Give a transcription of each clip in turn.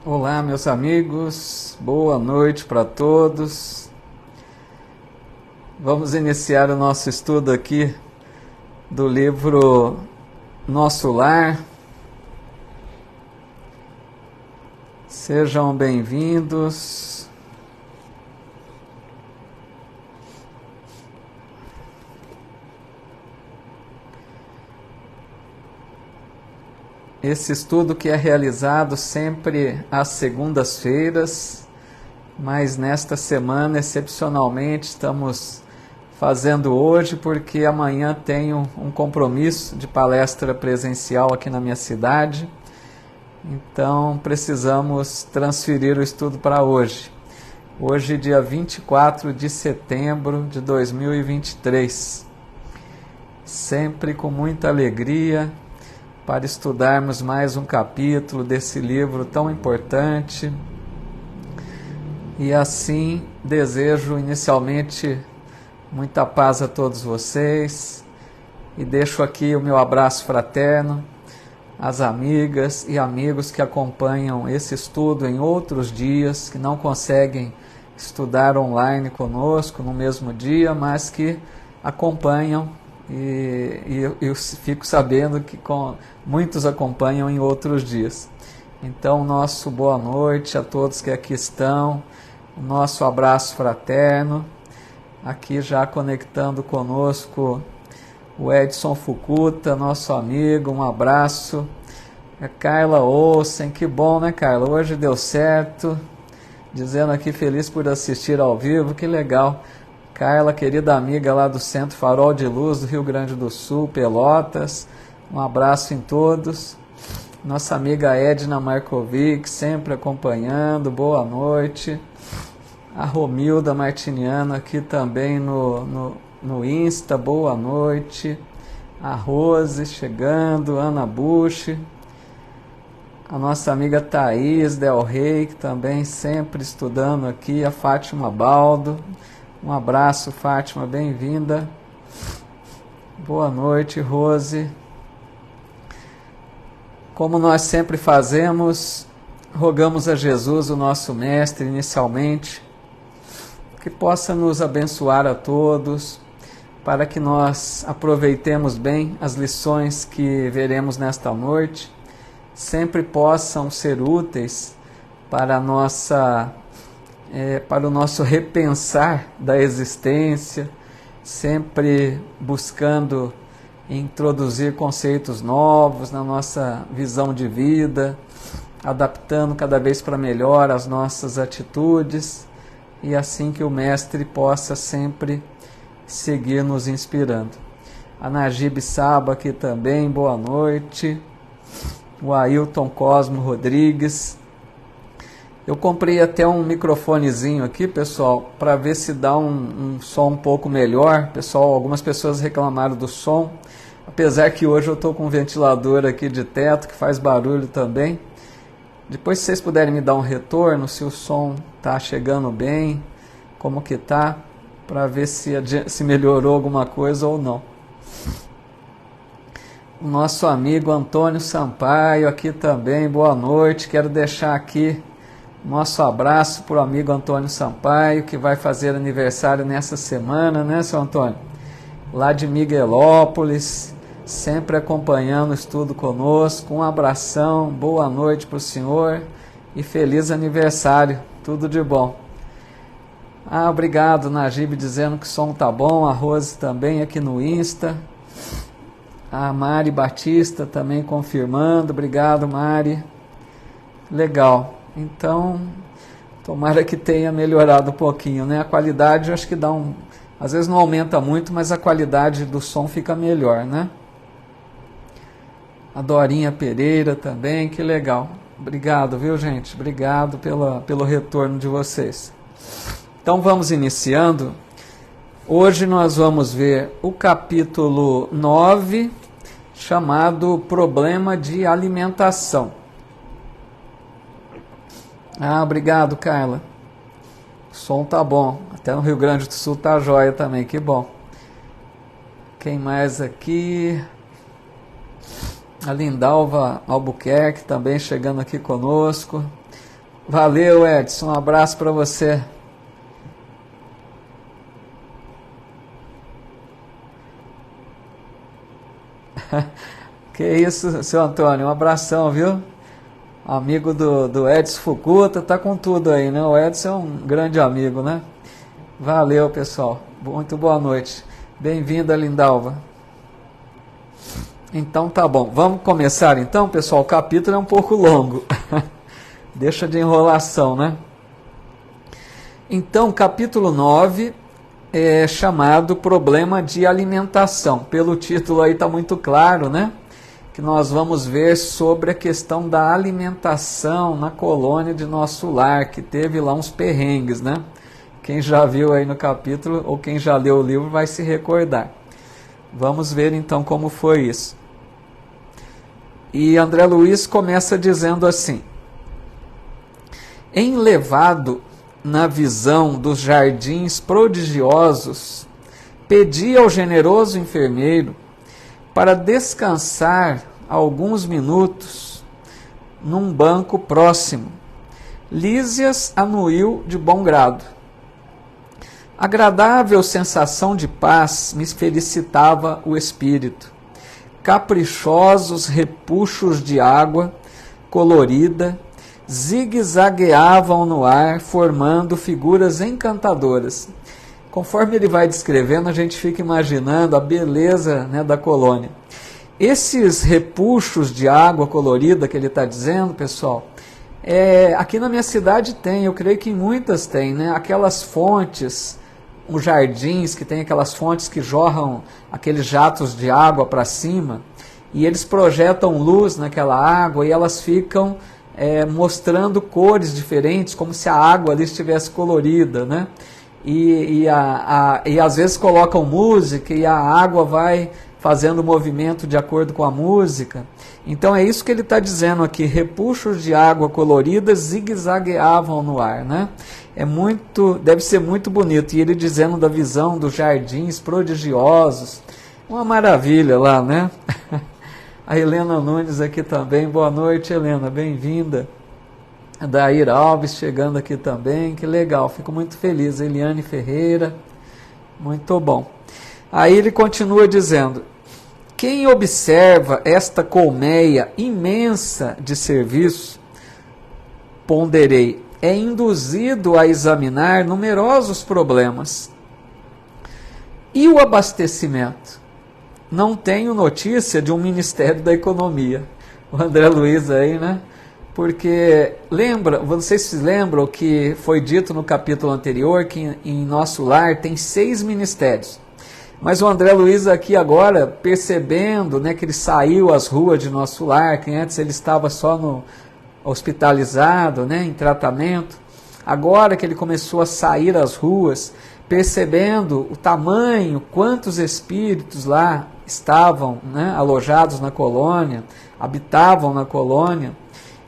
Olá, meus amigos, boa noite para todos. Vamos iniciar o nosso estudo aqui do livro Nosso Lar. Sejam bem-vindos. Esse estudo que é realizado sempre às segundas-feiras, mas nesta semana, excepcionalmente, estamos fazendo hoje porque amanhã tenho um compromisso de palestra presencial aqui na minha cidade, então precisamos transferir o estudo para hoje. Hoje, dia 24 de setembro de 2023. Sempre com muita alegria para estudarmos mais um capítulo desse livro tão importante. E assim desejo inicialmente muita paz a todos vocês e deixo aqui o meu abraço fraterno às amigas e amigos que acompanham esse estudo em outros dias, que não conseguem estudar online conosco no mesmo dia, mas que acompanham e eu fico sabendo que muitos acompanham em outros dias. Então, nosso boa noite a todos que aqui estão, o nosso abraço fraterno, aqui já conectando conosco o Edson Fukuta, nosso amigo, um abraço. A Carla Olsen, que bom, né, Carla? Hoje deu certo, dizendo aqui feliz por assistir ao vivo, que legal. Carla, querida amiga lá do Centro Farol de Luz do Rio Grande do Sul, Pelotas, um abraço em todos. Nossa amiga Edna Markovic, sempre acompanhando, boa noite. A Romilda Martiniano aqui também no Insta, boa noite. A Rose chegando, Ana Bush. A nossa amiga Thaís Del Rey, que também sempre estudando aqui. A Fátima Baldo. Um abraço, Fátima, bem-vinda. Boa noite, Rose. Como nós sempre fazemos, rogamos a Jesus, o nosso Mestre, inicialmente, que possa nos abençoar a todos, para que nós aproveitemos bem as lições que veremos nesta noite, sempre possam ser úteis para para o nosso repensar da existência, sempre buscando introduzir conceitos novos na nossa visão de vida, adaptando cada vez para melhor as nossas atitudes, e assim que o Mestre possa sempre seguir nos inspirando. A Najib Saba aqui também, boa noite. O Ailton Cosmo Rodrigues. Eu comprei até um microfonezinho aqui, pessoal, para ver se dá um som um pouco melhor. Pessoal, algumas pessoas reclamaram do som, apesar que hoje eu estou com um ventilador aqui de teto que faz barulho também. Depois, se vocês puderem me dar um retorno, se o som está chegando bem, como que tá, para ver se melhorou alguma coisa ou não. O nosso amigo Antônio Sampaio aqui também, boa noite. Quero deixar aqui nosso abraço para o amigo Antônio Sampaio, que vai fazer aniversário nessa semana, né, seu Antônio? Lá de Miguelópolis, sempre acompanhando o estudo conosco. Um abração, boa noite para o senhor e feliz aniversário, tudo de bom. Obrigado, Najib, dizendo que o som tá bom. A Rose também aqui no Insta. A Mari Batista também confirmando. Obrigado, Mari. Legal. Então, tomara que tenha melhorado um pouquinho, né? A qualidade, eu acho que às vezes não aumenta muito, mas a qualidade do som fica melhor, né? A Dorinha Pereira também, que legal. Obrigado, viu, gente? Obrigado pelo retorno de vocês. Então, vamos iniciando. Hoje nós vamos ver o capítulo 9, chamado Problema de Alimentação. Obrigado, Carla. O som tá bom. Até no Rio Grande do Sul tá jóia também, que bom. Quem mais aqui? A Lindalva Albuquerque também chegando aqui conosco. Valeu, Edson, um abraço para você. Que isso, seu Antônio, um abração, viu? Amigo do Edson Fukuta, tá com tudo aí, né? O Edson é um grande amigo, né? Valeu, pessoal. Muito boa noite. Bem-vinda, Lindalva. Então tá bom. Vamos começar então, pessoal. O capítulo é um pouco longo. Deixa de enrolação, né? Então, capítulo 9 é chamado Problema de Alimentação. Pelo título aí tá muito claro, né? Que nós vamos ver sobre a questão da alimentação na colônia de Nosso Lar, que teve lá uns perrengues, né? Quem já viu aí no capítulo, ou quem já leu o livro, vai se recordar. Vamos ver então como foi isso. E André Luiz começa dizendo assim: enlevado na visão dos jardins prodigiosos, pedi ao generoso enfermeiro para descansar alguns minutos num banco próximo. Lísias anuiu de bom grado. Agradável sensação de paz me felicitava o espírito. Caprichosos repuxos de água colorida zigue-zagueavam no ar, formando figuras encantadoras. Conforme ele vai descrevendo, a gente fica imaginando a beleza, né, da colônia. Esses repuxos de água colorida que ele está dizendo, pessoal, aqui na minha cidade tem, eu creio que em muitas tem, né, aquelas fontes, os jardins que tem aquelas fontes que jorram aqueles jatos de água para cima, e eles projetam luz naquela água e elas ficam mostrando cores diferentes, como se a água ali estivesse colorida, né? E às vezes colocam música e a água vai fazendo movimento de acordo com a música. Então é isso que ele está dizendo aqui: repuxos de água colorida zigue-zagueavam no ar, né? Deve ser muito bonito. E ele dizendo da visão dos jardins prodigiosos, uma maravilha lá, né? A Helena Nunes aqui também, boa noite, Helena, bem-vinda. A Daíra Alves chegando aqui também, que legal, fico muito feliz. Eliane Ferreira, muito bom. Aí ele continua dizendo: quem observa esta colmeia imensa de serviço, ponderei, é induzido a examinar numerosos problemas. E o abastecimento? Não tenho notícia de um Ministério da Economia. O André Luiz aí, né? Porque vocês se lembram que foi dito no capítulo anterior que em Nosso Lar tem 6 ministérios. Mas o André Luiz aqui agora, percebendo, né, que ele saiu às ruas de Nosso Lar, que antes ele estava só hospitalizado, né, em tratamento, agora que ele começou a sair às ruas, percebendo o tamanho, quantos espíritos lá estavam, né, alojados na colônia, habitavam na colônia,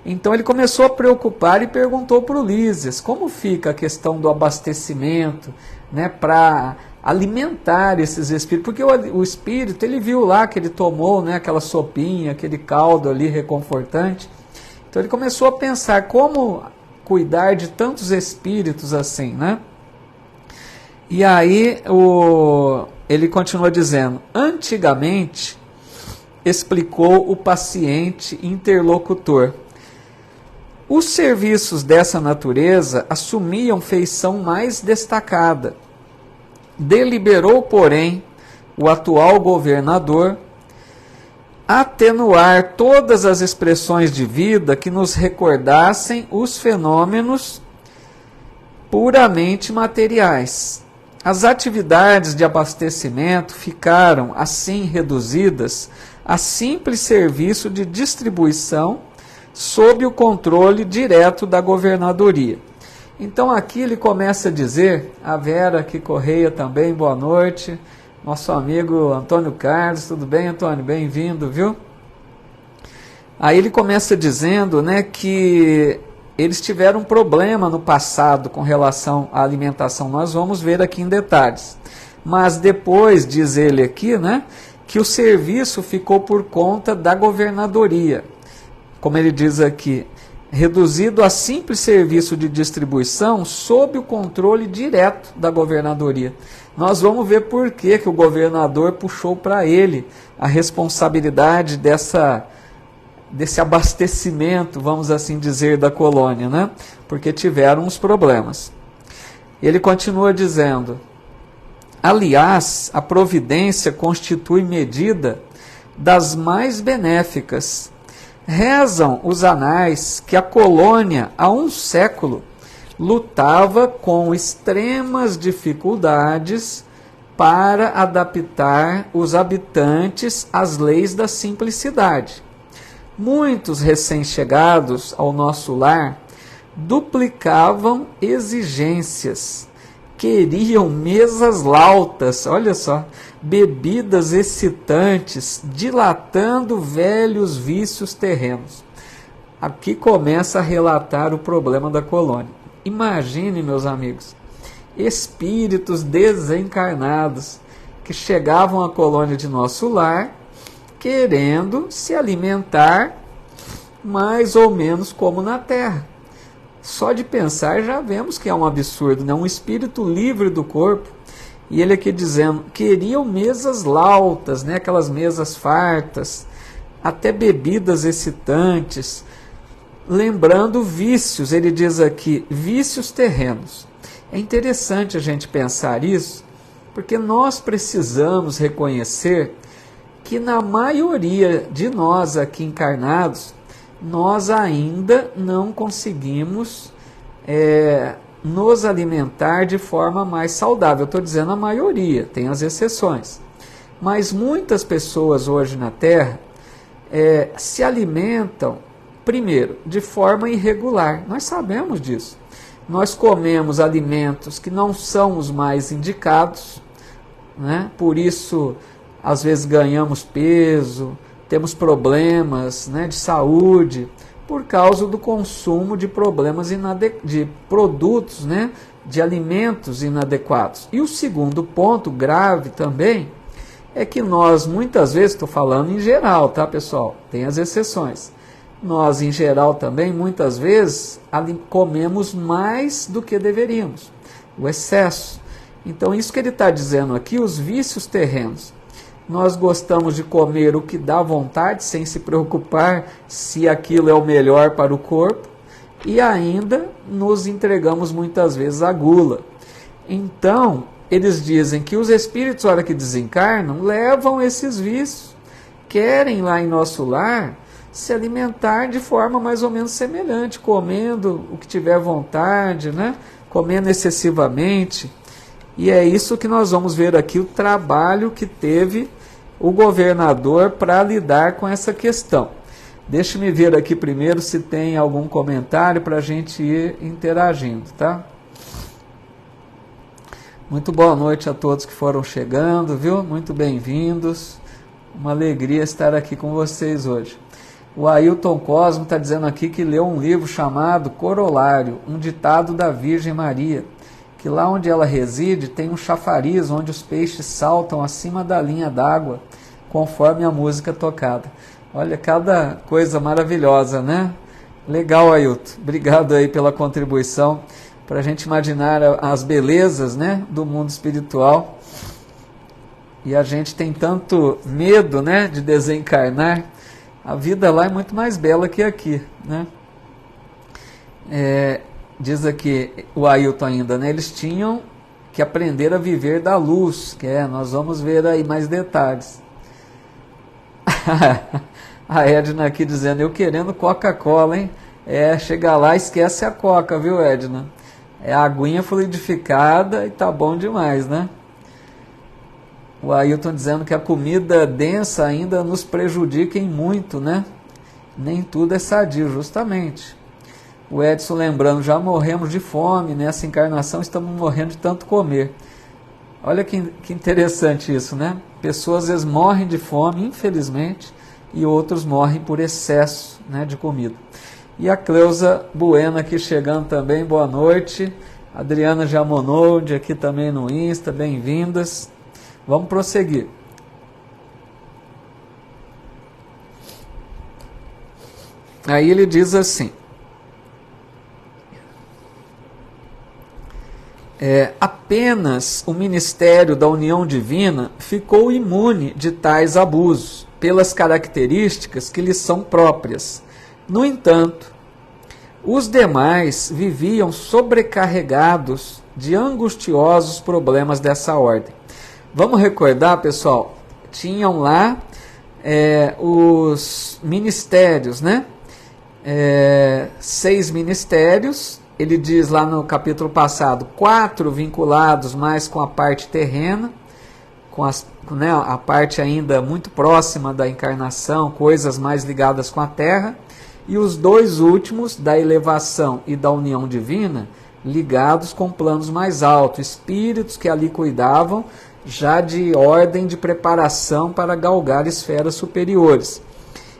então ele começou a preocupar e perguntou para o Lísias como fica a questão do abastecimento, né, para alimentar esses espíritos, porque o espírito, ele viu lá que ele tomou, né, aquela sopinha, aquele caldo ali reconfortante, então ele começou a pensar como cuidar de tantos espíritos assim, né? E aí ele continua dizendo: antigamente, explicou o paciente interlocutor, os serviços dessa natureza assumiam feição mais destacada. Deliberou, porém, o atual governador atenuar todas as expressões de vida que nos recordassem os fenômenos puramente materiais. As atividades de abastecimento ficaram, assim, reduzidas a simples serviço de distribuição sob o controle direto da governadoria. Então aqui ele começa a dizer, a Vera aqui Correia também, boa noite, nosso amigo Antônio Carlos, tudo bem, Antônio? Bem-vindo, viu? Aí ele começa dizendo, né, que eles tiveram um problema no passado com relação à alimentação. Nós vamos ver aqui em detalhes. Mas depois, diz ele aqui, né, que o serviço ficou por conta da governadoria. Como ele diz aqui, reduzido a simples serviço de distribuição sob o controle direto da governadoria. Nós vamos ver por que o governador puxou para ele a responsabilidade desse abastecimento, vamos assim dizer, da colônia, né? Porque tiveram uns problemas. Ele continua dizendo: aliás, a providência constitui medida das mais benéficas. Rezam os anais que a colônia, há um século, lutava com extremas dificuldades para adaptar os habitantes às leis da simplicidade. Muitos recém-chegados ao nosso lar duplicavam exigências, queriam mesas lautas, olha só, bebidas excitantes, dilatando velhos vícios terrenos. Aqui começa a relatar o problema da colônia. Imagine, meus amigos, espíritos desencarnados que chegavam à colônia de nosso lar querendo se alimentar mais ou menos como na Terra. Só de pensar já vemos que é um absurdo, né? Um espírito livre do corpo. E ele aqui dizendo, queriam mesas lautas, né? Aquelas mesas fartas, até bebidas excitantes, lembrando vícios, ele diz aqui, vícios terrenos. É interessante a gente pensar isso, porque nós precisamos reconhecer que na maioria de nós aqui encarnados, nós ainda não conseguimos nos alimentar de forma mais saudável. Eu estou dizendo a maioria, tem as exceções. Mas muitas pessoas hoje na Terra se alimentam, primeiro, de forma irregular. Nós sabemos disso. Nós comemos alimentos que não são os mais indicados, né? Por isso, às vezes ganhamos peso, temos problemas, né, de saúde, por causa do consumo de de produtos, né, de alimentos inadequados. E o segundo ponto grave também é que nós, muitas vezes, estou falando em geral, tá, pessoal? Tem as exceções. Nós, em geral, também, muitas vezes, comemos mais do que deveríamos. O excesso. Então, isso que ele está dizendo aqui, os vícios terrenos. Nós gostamos de comer o que dá vontade, sem se preocupar se aquilo é o melhor para o corpo, e ainda nos entregamos muitas vezes à gula. Então, eles dizem que os espíritos, na hora que desencarnam, levam esses vícios, querem lá em nosso lar se alimentar de forma mais ou menos semelhante, comendo o que tiver vontade, né? Comendo excessivamente. E é isso que nós vamos ver aqui, o trabalho que teve o governador para lidar com essa questão. Deixe-me ver aqui primeiro se tem algum comentário para a gente ir interagindo, tá? Muito boa noite a todos que foram chegando, viu? Muito bem-vindos. Uma alegria estar aqui com vocês hoje. O Ailton Cosmo está dizendo aqui que leu um livro chamado Corolário, um ditado da Virgem Maria, que lá onde ela reside tem um chafariz onde os peixes saltam acima da linha d'água, conforme a música tocada. Olha, cada coisa maravilhosa, né? Legal, Ailton. Obrigado aí pela contribuição, para a gente imaginar as belezas, né, do mundo espiritual. E a gente tem tanto medo, né, de desencarnar. A vida lá é muito mais bela que aqui, né? Diz aqui o Ailton ainda, né? Eles tinham que aprender a viver da luz, nós vamos ver aí mais detalhes. A Edna aqui dizendo, eu querendo Coca-Cola, hein? Chega lá, esquece a Coca, viu, Edna? É a aguinha fluidificada e tá bom demais, né? O Ailton dizendo que a comida densa ainda nos prejudica em muito, né? Nem tudo é sadio, justamente. O Edson lembrando, já morremos de fome, nessa encarnação estamos morrendo de tanto comer. Olha que interessante isso, né? Pessoas às vezes morrem de fome, infelizmente, e outros morrem por excesso, né, de comida. E a Cleusa Bueno aqui chegando também, boa noite. Adriana Jamonoldi aqui também no Insta, bem-vindas. Vamos prosseguir. Aí ele diz assim, apenas o ministério da união divina ficou imune de tais abusos, pelas características que lhes são próprias. No entanto, os demais viviam sobrecarregados de angustiosos problemas dessa ordem. Vamos recordar, pessoal, tinham lá os ministérios, né? 6 ministérios. Ele diz lá no capítulo passado, 4 vinculados mais com a parte terrena, com a parte ainda muito próxima da encarnação, coisas mais ligadas com a terra, e os 2 últimos, da elevação e da união divina, ligados com planos mais altos, espíritos que ali cuidavam já de ordem de preparação para galgar esferas superiores.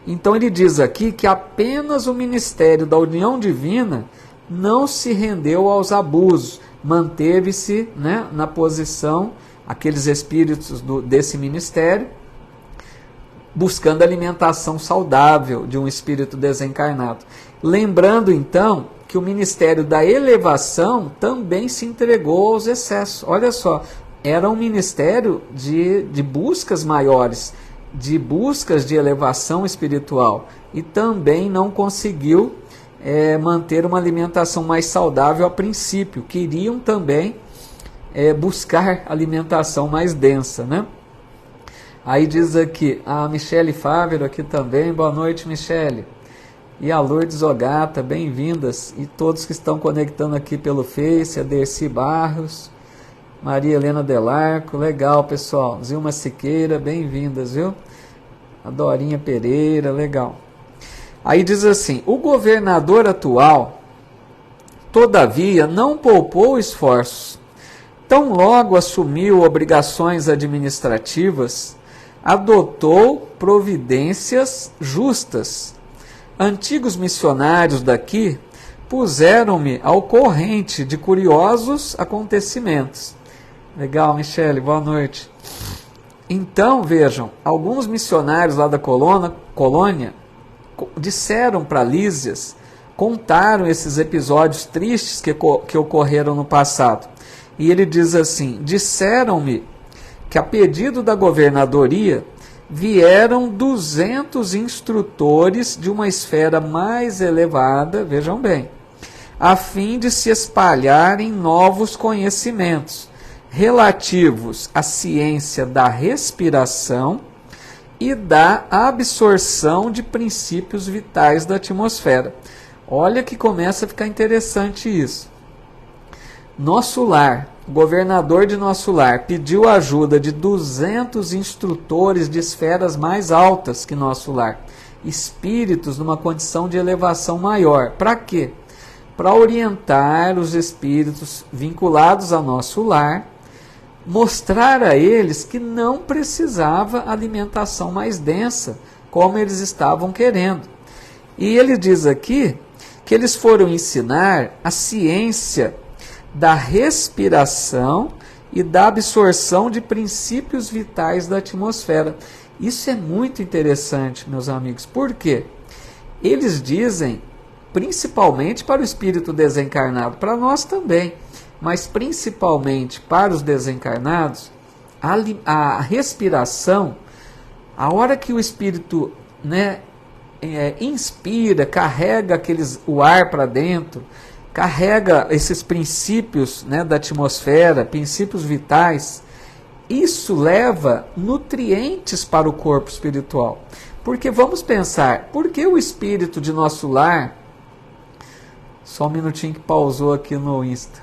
Então ele diz aqui que apenas o ministério da união divina não se rendeu aos abusos, manteve-se, né, na posição, aqueles espíritos desse ministério, buscando alimentação saudável de um espírito desencarnado. Lembrando então que o ministério da elevação também se entregou aos excessos. Olha só, era um ministério de buscas maiores, de buscas de elevação espiritual, e também não conseguiu manter uma alimentação mais saudável a princípio. Queriam também buscar alimentação mais densa, né? Aí diz aqui, a Michele Fávero aqui também, boa noite, Michele. E a Lourdes Ogata, bem-vindas. E todos que estão conectando aqui pelo Face, a Dercy Barros, Maria Helena Delarco, legal, pessoal. Zilma Siqueira, bem-vindas, viu? A Dorinha Pereira, legal. Aí diz assim, o governador atual, todavia, não poupou esforços. Tão logo assumiu obrigações administrativas, adotou providências justas. Antigos missionários daqui puseram-me ao corrente de curiosos acontecimentos. Legal, Michele, boa noite. Então, vejam, alguns missionários lá da colônia disseram para Lísias, contaram esses episódios tristes que ocorreram no passado. E ele diz assim, disseram-me que a pedido da governadoria vieram 200 instrutores de uma esfera mais elevada, vejam bem, a fim de se espalharem novos conhecimentos relativos à ciência da respiração e da absorção de princípios vitais da atmosfera. Olha que começa a ficar interessante isso. Nosso Lar, o governador de Nosso Lar, pediu a ajuda de 200 instrutores de esferas mais altas que Nosso Lar, espíritos numa condição de elevação maior. Para quê? Para orientar os espíritos vinculados a Nosso Lar, mostrar a eles que não precisava alimentação mais densa, como eles estavam querendo. E ele diz aqui que eles foram ensinar a ciência da respiração e da absorção de princípios vitais da atmosfera. Isso é muito interessante, meus amigos. Por quê? Eles dizem, principalmente para o espírito desencarnado, para nós também, mas principalmente para os desencarnados, a respiração, a hora que o espírito, né, inspira, carrega o ar para dentro, carrega esses princípios, né, da atmosfera, princípios vitais, isso leva nutrientes para o corpo espiritual. Porque vamos pensar, por que o espírito de Nosso Lar... Só um minutinho que pausou aqui no Insta.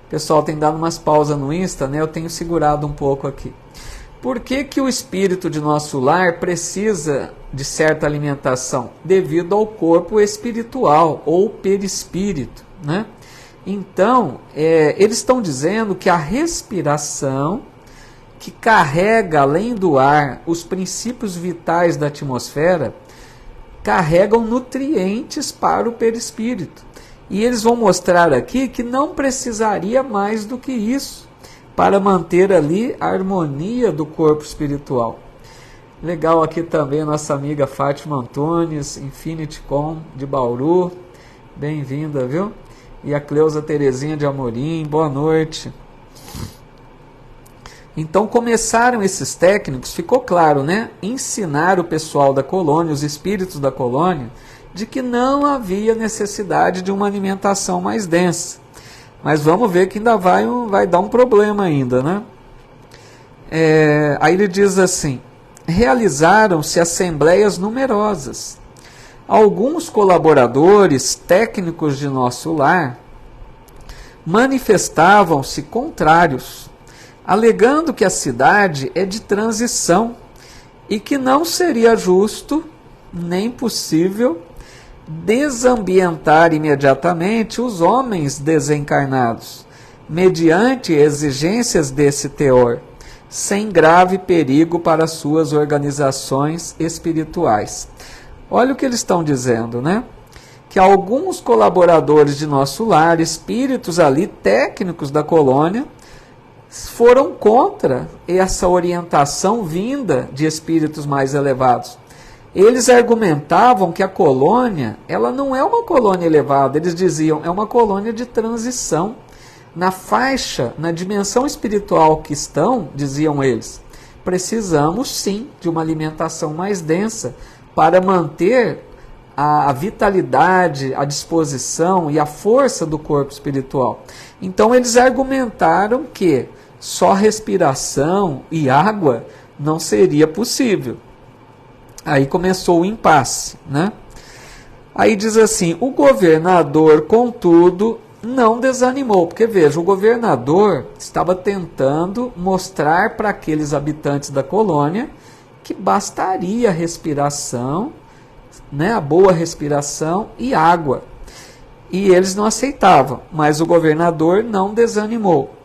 O pessoal tem dado umas pausas no Insta, né? Eu tenho segurado um pouco aqui. Por que que o espírito de Nosso Lar precisa de certa alimentação? Devido ao corpo espiritual ou perispírito, né? Então, eles estão dizendo que a respiração, que carrega além do ar os princípios vitais da atmosfera, carregam nutrientes para o perispírito. E eles vão mostrar aqui que não precisaria mais do que isso para manter ali a harmonia do corpo espiritual. Legal aqui também a nossa amiga Fátima Antunes, Infinity Com de Bauru. Bem-vinda, viu? E a Cleusa Terezinha de Amorim, boa noite. Então começaram esses técnicos, ficou claro, né? Ensinar o pessoal da colônia, os espíritos da colônia, de que não havia necessidade de uma alimentação mais densa. Mas vamos ver que ainda vai dar um problema ainda, né? Aí ele diz assim, realizaram-se assembleias numerosas. Alguns colaboradores técnicos de nosso lar manifestavam-se contrários, alegando que a cidade é de transição e que não seria justo nem possível desambientar imediatamente os homens desencarnados, mediante exigências desse teor, sem grave perigo para suas organizações espirituais. Olha o que eles estão dizendo, né? Que alguns colaboradores de nosso lar, espíritos ali, técnicos da colônia, foram contra essa orientação vinda de espíritos mais elevados. Eles argumentavam que a colônia, ela não é uma colônia elevada, eles diziam, é uma colônia de transição. Na faixa, na dimensão espiritual que estão, diziam eles, precisamos sim de uma alimentação mais densa para manter a vitalidade, a disposição e a força do corpo espiritual. Então eles argumentaram que só respiração e água não seria possível. Aí começou o impasse, né? Aí diz assim, o governador, contudo, não desanimou, porque veja, o governador estava tentando mostrar para aqueles habitantes da colônia que bastaria a respiração, né, a boa respiração e água. E eles não aceitavam, mas o governador não desanimou.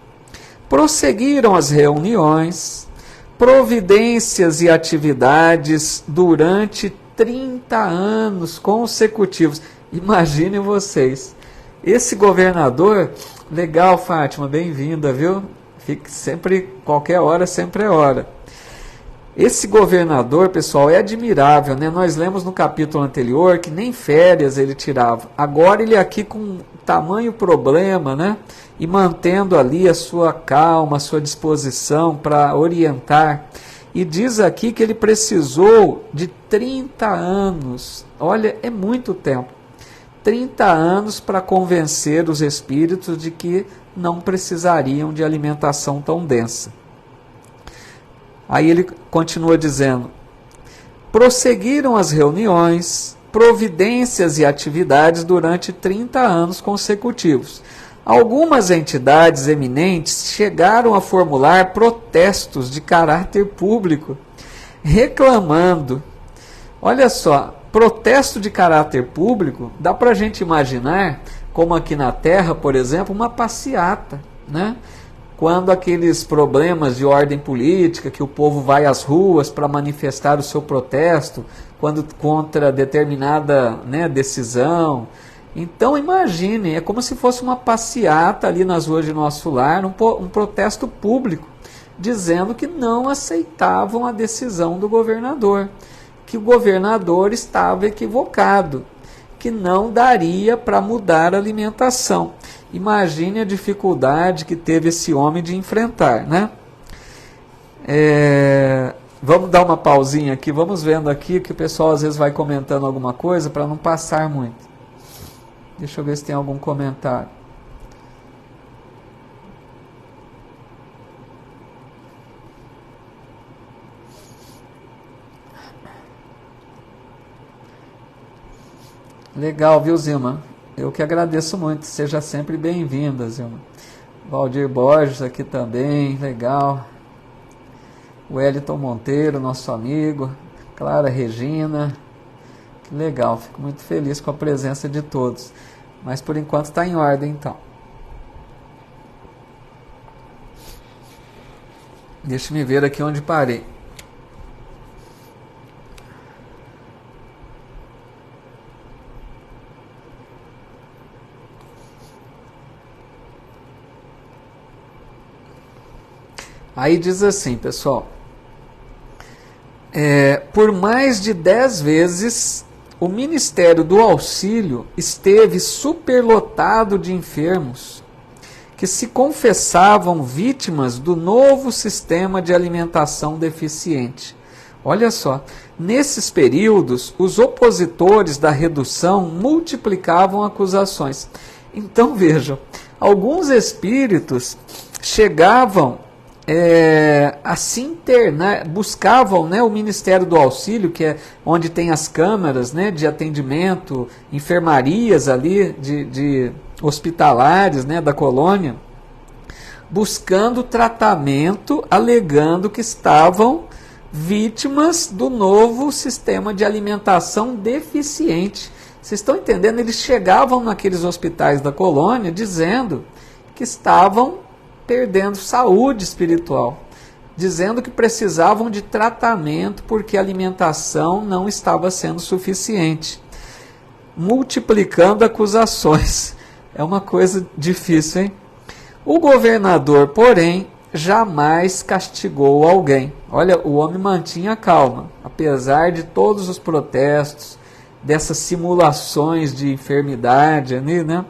Prosseguiram as reuniões, providências e atividades durante 30 anos consecutivos. Imaginem vocês, esse governador, legal, Fátima, bem-vinda, viu? Fique sempre, qualquer hora, sempre é hora. Esse governador, pessoal, é admirável, né? Nós lemos no capítulo anterior que nem férias ele tirava. Agora ele aqui com tamanho problema, né? E mantendo ali a sua calma, a sua disposição para orientar. E diz aqui que ele precisou de 30 anos. Olha, é muito tempo. 30 anos para convencer os espíritos de que não precisariam de alimentação tão densa. Aí ele continua dizendo, prosseguiram as reuniões, providências e atividades durante 30 anos consecutivos. Algumas entidades eminentes chegaram a formular protestos de caráter público, reclamando. Olha só, protesto de caráter público, dá para a gente imaginar, como aqui na Terra, por exemplo, uma passeata, né? Quando aqueles problemas de ordem política, que o povo vai às ruas para manifestar o seu protesto, quando contra determinada, né, decisão. Então imagine, é como se fosse uma passeata ali nas ruas de nosso lar, um protesto público, dizendo que não aceitavam a decisão do governador, que o governador estava equivocado, que não daria para mudar a alimentação. Imagine a dificuldade que teve esse homem de enfrentar, né? Vamos dar uma pausinha aqui, vamos vendo aqui que o pessoal às vezes vai comentando alguma coisa para não passar muito. Deixa eu ver se tem algum comentário. Legal, viu, Zilma? Eu que agradeço muito. Seja sempre bem-vinda, Zilma. Valdir Borges aqui também, legal. Wellington Monteiro, nosso amigo. Clara Regina. Que legal, fico muito feliz com a presença de todos. Mas por enquanto está em ordem, então. Deixa eu ver aqui onde parei. Aí diz assim, pessoal, por mais de 10 vezes o Ministério do Auxílio esteve superlotado de enfermos que se confessavam vítimas do novo sistema de alimentação deficiente. Olha só, nesses períodos, os opositores da redução multiplicavam acusações. Então vejam, alguns espíritos chegavam a se internar, buscavam, né, o Ministério do Auxílio, que é onde tem as câmaras, né, de atendimento, enfermarias ali, de hospitalares, né, da colônia, buscando tratamento, alegando que estavam vítimas do novo sistema de alimentação deficiente. Vocês estão entendendo? Eles chegavam naqueles hospitais da colônia dizendo que estavam perdendo saúde espiritual, dizendo que precisavam de tratamento porque a alimentação não estava sendo suficiente, multiplicando acusações. É uma coisa difícil, hein? O governador, porém, jamais castigou alguém. Olha, o homem mantinha calma, apesar de todos os protestos, dessas simulações de enfermidade, né?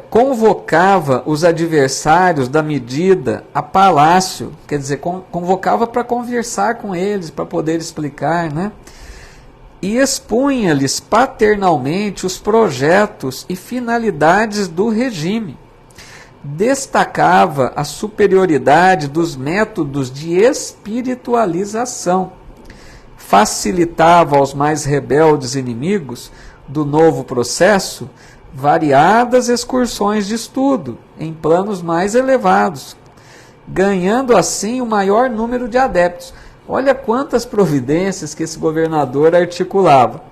Convocava os adversários da medida a palácio, quer dizer, convocava para conversar com eles, para poder explicar, né? E expunha-lhes paternalmente os projetos e finalidades do regime. Destacava a superioridade dos métodos de espiritualização. Facilitava aos mais rebeldes inimigos do novo processo variadas excursões de estudo em planos mais elevados, ganhando assim o maior número de adeptos. Olha quantas providências que esse governador articulava.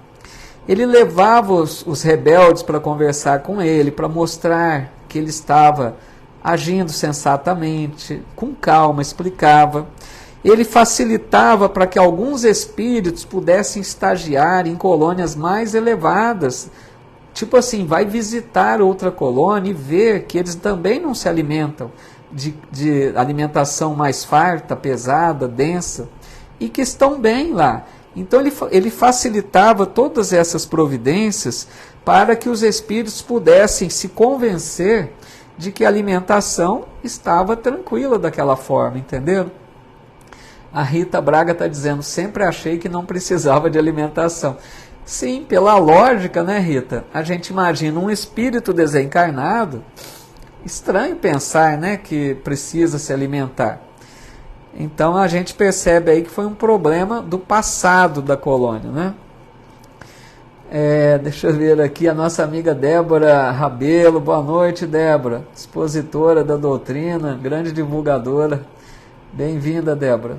Ele levava os rebeldes para conversar com ele, para mostrar que ele estava agindo sensatamente, com calma, explicava. Ele facilitava para que alguns espíritos pudessem estagiar em colônias mais elevadas. Tipo assim, vai visitar outra colônia e ver que eles também não se alimentam de alimentação mais farta, pesada, densa, e que estão bem lá. Então ele facilitava todas essas providências para que os espíritos pudessem se convencer de que a alimentação estava tranquila daquela forma, entendeu? A Rita Braga está dizendo, sempre achei que não precisava de alimentação. Sim, pela lógica, né, Rita? A gente imagina um espírito desencarnado, estranho pensar, né, que precisa se alimentar. Então a gente percebe aí que foi um problema do passado da colônia, né? Deixa eu ver aqui a nossa amiga Débora Rabelo. Boa noite, Débora, expositora da doutrina, grande divulgadora. Bem-vinda, Débora.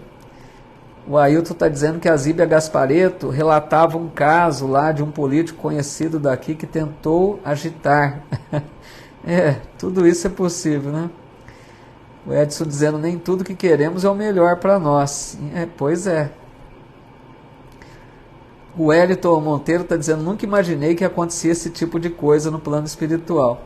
O Ailton está dizendo que a Zíbia Gaspareto relatava um caso lá de um político conhecido daqui que tentou agitar. Tudo isso é possível, né? O Edson dizendo, nem tudo que queremos é o melhor para nós. Pois é. O Wellington Monteiro está dizendo, nunca imaginei que acontecia esse tipo de coisa no plano espiritual.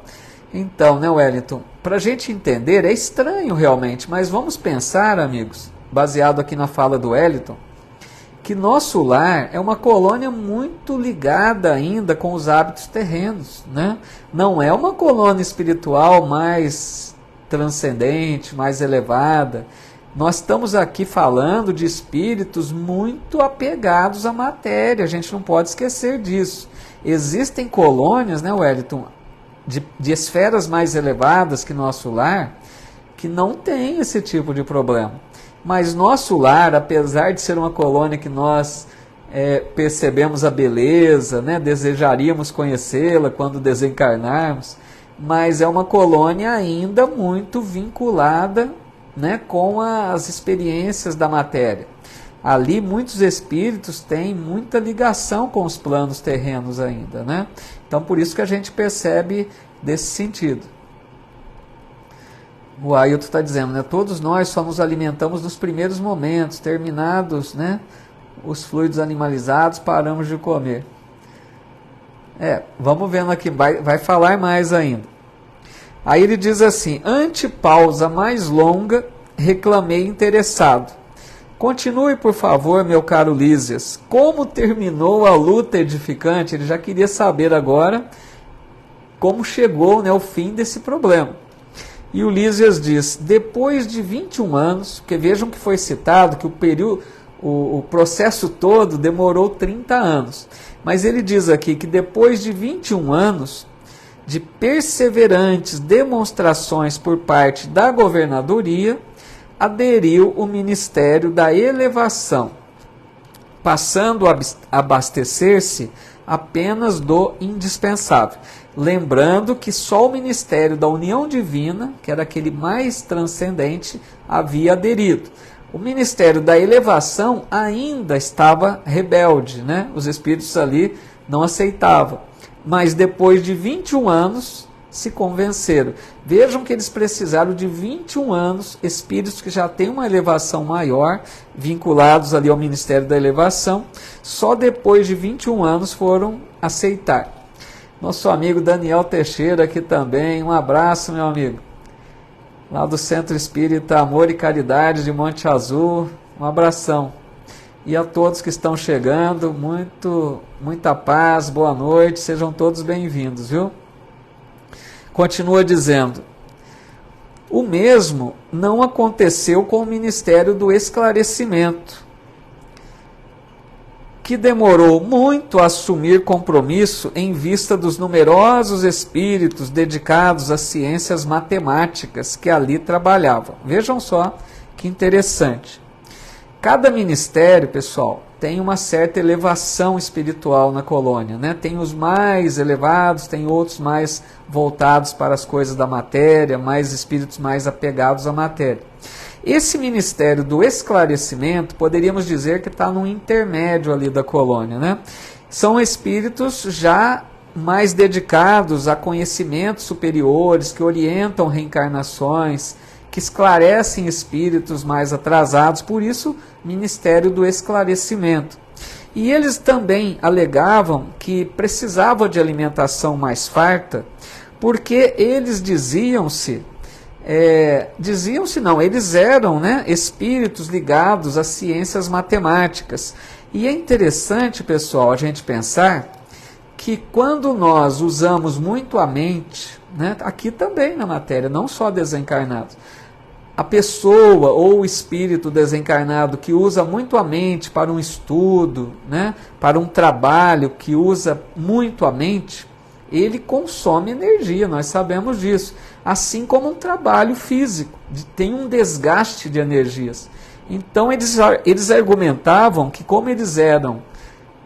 Então, né, Wellington, para a gente entender, é estranho realmente, mas vamos pensar, amigos, baseado aqui na fala do Wellington, que nosso lar é uma colônia muito ligada ainda com os hábitos terrenos, né? Não é uma colônia espiritual mais transcendente, mais elevada. Nós estamos aqui falando de espíritos muito apegados à matéria, a gente não pode esquecer disso. Existem colônias, né, Wellington, de esferas mais elevadas que nosso lar, que não tem esse tipo de problema. Mas nosso lar, apesar de ser uma colônia que nós percebemos a beleza, né, desejaríamos conhecê-la quando desencarnarmos, mas é uma colônia ainda muito vinculada, né, com as experiências da matéria. Ali muitos espíritos têm muita ligação com os planos terrenos ainda, né? Então por isso que a gente percebe desse sentido. O Ailton está dizendo, né, todos nós só nos alimentamos nos primeiros momentos, terminados, né, os fluidos animalizados, paramos de comer. Vamos vendo aqui, vai falar mais ainda. Aí ele diz assim, ante pausa mais longa, reclamei interessado. Continue, por favor, meu caro Lísias. Como terminou a luta edificante? Ele já queria saber agora como chegou, né, o fim desse problema. E o Lísias diz, depois de 21 anos, porque vejam que foi citado que o processo todo demorou 30 anos. Mas ele diz aqui que depois de 21 anos de perseverantes demonstrações por parte da governadoria, aderiu o Ministério da Elevação, passando a abastecer-se apenas do indispensável. Lembrando que só o Ministério da União Divina, que era aquele mais transcendente, havia aderido. O Ministério da Elevação ainda estava rebelde, né? Os espíritos ali não aceitavam. Mas depois de 21 anos se convenceram. Vejam que eles precisaram de 21 anos, espíritos que já têm uma elevação maior, vinculados ali ao Ministério da Elevação, só depois de 21 anos foram aceitar. Nosso amigo Daniel Teixeira aqui também, um abraço, meu amigo. Lá do Centro Espírita Amor e Caridade de Monte Azul, um abração. E a todos que estão chegando, muita paz, boa noite, sejam todos bem-vindos, viu? Continua dizendo, o mesmo não aconteceu com o Ministério do Esclarecimento, que demorou muito a assumir compromisso em vista dos numerosos espíritos dedicados às ciências matemáticas que ali trabalhavam. Vejam só que interessante. Cada ministério, pessoal, tem uma certa elevação espiritual na colônia, né? Tem os mais elevados, tem outros mais voltados para as coisas da matéria, mais espíritos mais apegados à matéria. Esse Ministério do Esclarecimento, poderíamos dizer que está no intermédio ali da colônia, né? São espíritos já mais dedicados a conhecimentos superiores, que orientam reencarnações, que esclarecem espíritos mais atrasados, por isso, Ministério do Esclarecimento. E eles também alegavam que precisavam de alimentação mais farta, porque eles eles eram, né, espíritos ligados às ciências matemáticas. E é interessante, pessoal, a gente pensar que quando nós usamos muito a mente, né, aqui também na matéria, não só desencarnados, a pessoa ou o espírito desencarnado que usa muito a mente para um estudo, né, para um trabalho que usa muito a mente, ele consome energia, nós sabemos disso. Assim como um trabalho físico, tem um desgaste de energias. Então eles argumentavam que como eles eram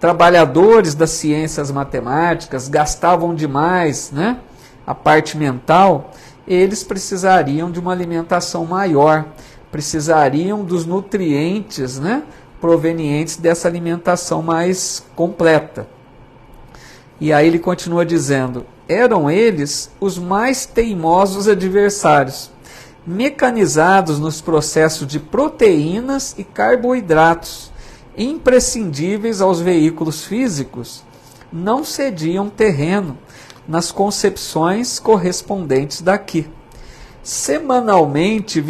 trabalhadores das ciências matemáticas, gastavam demais, né, a parte mental, eles precisariam de uma alimentação maior, precisariam dos nutrientes, né, provenientes dessa alimentação mais completa. E aí ele continua dizendo, eram eles os mais teimosos adversários, mecanizados nos processos de proteínas e carboidratos, imprescindíveis aos veículos físicos, não cediam terreno nas concepções correspondentes daqui. Semanalmente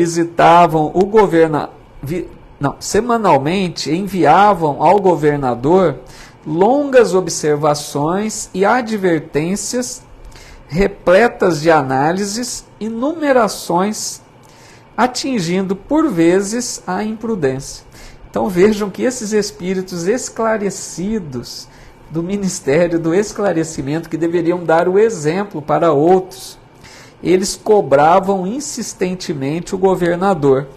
semanalmente enviavam ao governador longas observações e advertências repletas de análises e numerações, atingindo por vezes a imprudência. Então vejam que esses espíritos esclarecidos do Ministério do Esclarecimento, que deveriam dar o exemplo para outros, eles cobravam insistentemente o governador,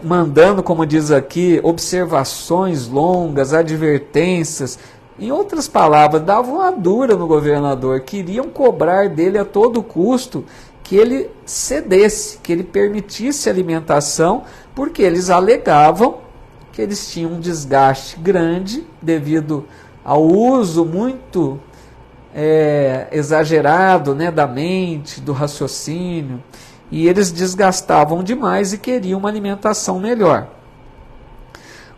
mandando, como diz aqui, observações longas, advertências. Em outras palavras, davam uma dura no governador, queriam cobrar dele a todo custo que ele cedesse, que ele permitisse alimentação, porque eles alegavam que eles tinham um desgaste grande devido ao uso muito exagerado, né, da mente, do raciocínio, e eles desgastavam demais e queriam uma alimentação melhor.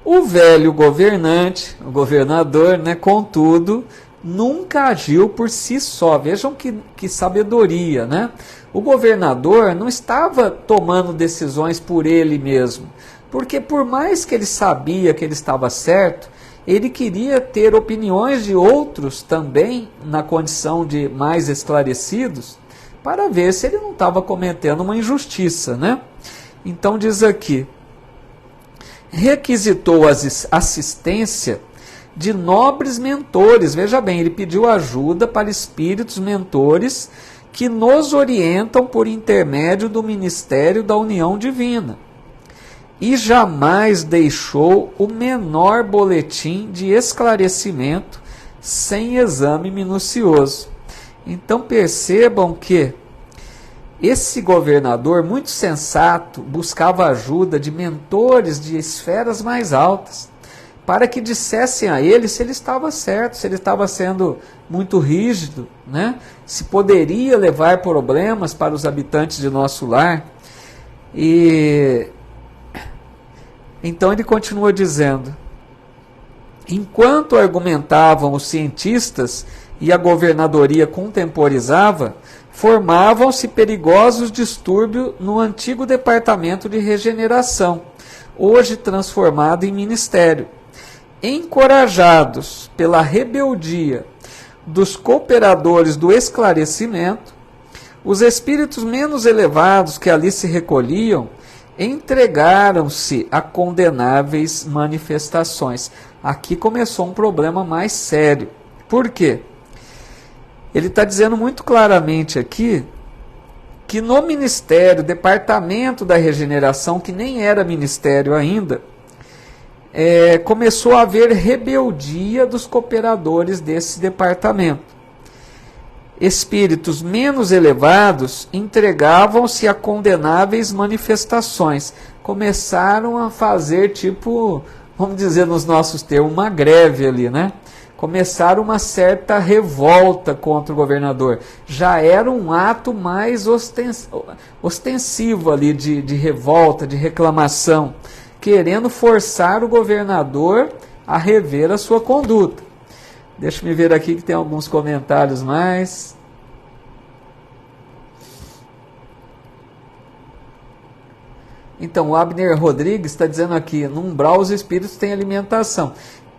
O velho governante, o governador, né, contudo, nunca agiu por si só. Vejam que sabedoria, né? O governador não estava tomando decisões por ele mesmo, Porque por mais que ele sabia que ele estava certo, ele queria ter opiniões de outros também, na condição de mais esclarecidos, para ver se ele não estava cometendo uma injustiça, né? Então diz aqui, requisitou assistência de nobres mentores. Veja bem, ele pediu ajuda para espíritos mentores que nos orientam por intermédio do ministério da união divina. E jamais deixou o menor boletim de esclarecimento sem exame minucioso. Então percebam que esse governador, muito sensato, buscava ajuda de mentores de esferas mais altas, para que dissessem a ele se ele estava certo, se ele estava sendo muito rígido, né? Se poderia levar problemas para os habitantes de nosso lar. E então ele continua dizendo, enquanto argumentavam os cientistas e a governadoria contemporizava, formavam-se perigosos distúrbios no antigo departamento de regeneração, hoje transformado em ministério. Encorajados pela rebeldia dos cooperadores do esclarecimento, os espíritos menos elevados que ali se recolhiam entregaram-se a condenáveis manifestações. Aqui começou um problema mais sério. Por quê? Ele está dizendo muito claramente aqui que no ministério, departamento da regeneração, que nem era ministério ainda, começou a haver rebeldia dos cooperadores desse departamento. Espíritos menos elevados entregavam-se a condenáveis manifestações. Começaram a fazer tipo, vamos dizer nos nossos termos, uma greve ali, né? Começaram uma certa revolta contra o governador. Já era um ato mais ostensivo ali de revolta, de reclamação, querendo forçar o governador a rever a sua conduta. Deixa eu ver aqui que tem alguns comentários mais. Então, o Abner Rodrigues está dizendo aqui, no umbral os espíritos têm alimentação.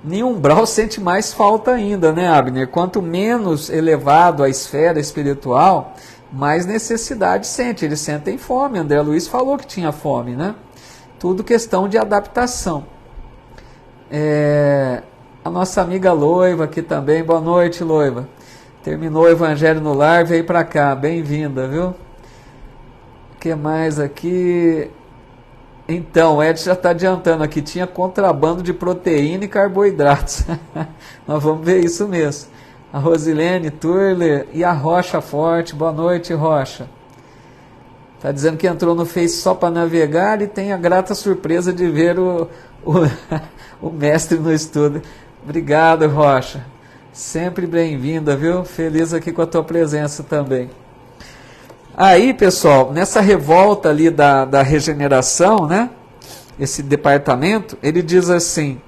Em umbral sente mais falta ainda, né, Abner? Quanto menos elevado a esfera espiritual, mais necessidade sente. Eles sentem fome. André Luiz falou que tinha fome, né? Tudo questão de adaptação. A nossa amiga Loiva aqui também. Boa noite, Loiva. Terminou o Evangelho no Lar, veio para cá. Bem-vinda, viu? O que mais aqui? Então, o Edson já está adiantando aqui. Tinha contrabando de proteína e carboidratos. Nós vamos ver isso mesmo. A Rosilene Turler e a Rocha Forte. Boa noite, Rocha. Está dizendo que entrou no Face só para navegar e tem a grata surpresa de ver o mestre no estudo. Obrigado, Rocha. Sempre bem-vinda, viu? Feliz aqui com a tua presença também. Aí, pessoal, nessa revolta ali da regeneração, né? Esse departamento, ele diz assim,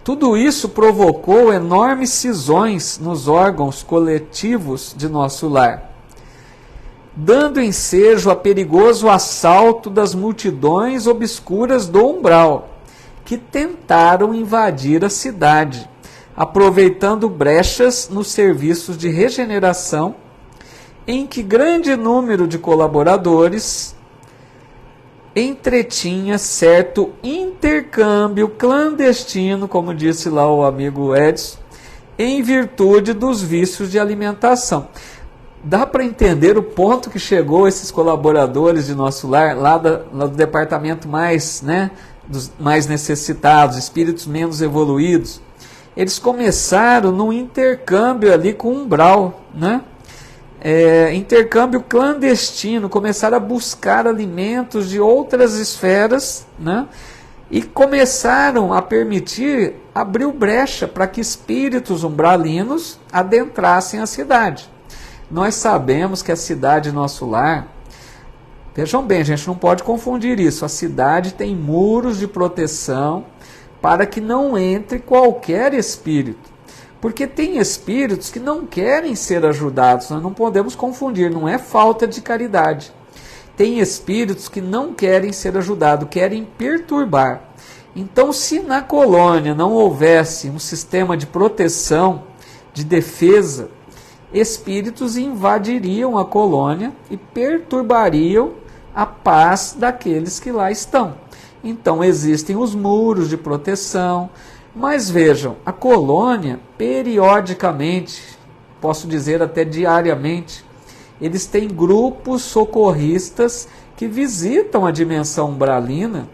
tudo isso provocou enormes cisões nos órgãos coletivos de nosso lar, dando ensejo a perigoso assalto das multidões obscuras do umbral, que tentaram invadir a cidade, aproveitando brechas nos serviços de regeneração, em que grande número de colaboradores entretinha certo intercâmbio clandestino, como disse lá o amigo Edson, em virtude dos vícios de alimentação. Dá para entender o ponto que chegou esses colaboradores de nosso lar, lá do departamento mais, né, dos mais necessitados, espíritos menos evoluídos. Eles começaram num intercâmbio ali com umbral, né? Intercâmbio clandestino, começaram a buscar alimentos de outras esferas, né? E começaram a permitir, abriu brecha para que espíritos umbralinos adentrassem a cidade. Nós sabemos que a cidade nosso lar, vejam bem, a gente não pode confundir isso, a cidade tem muros de proteção para que não entre qualquer espírito. Porque tem espíritos que não querem ser ajudados, nós não podemos confundir, não é falta de caridade. tem espíritos que não querem ser ajudados, querem perturbar. Então, se na colônia não houvesse um sistema de proteção, de defesa, espíritos invadiriam a colônia e perturbariam a paz daqueles que lá estão. Então, existem os muros de proteção, mas vejam, a colônia, periodicamente, posso dizer até diariamente, eles têm grupos socorristas que visitam a dimensão umbralina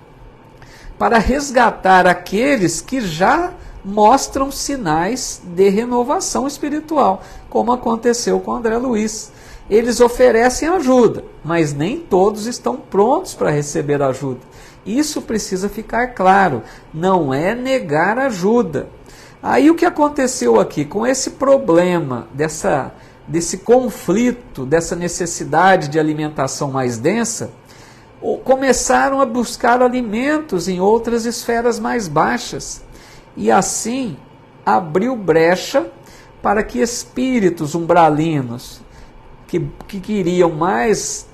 para resgatar aqueles que já mostram sinais de renovação espiritual, como aconteceu com André Luiz. Eles oferecem ajuda, mas nem todos estão prontos para receber ajuda. Isso precisa ficar claro, não é negar ajuda. Aí o que aconteceu aqui com esse problema, desse conflito, dessa necessidade de alimentação mais densa, começaram a buscar alimentos em outras esferas mais baixas. E assim abriu brecha para que espíritos umbralinos, que queriam mais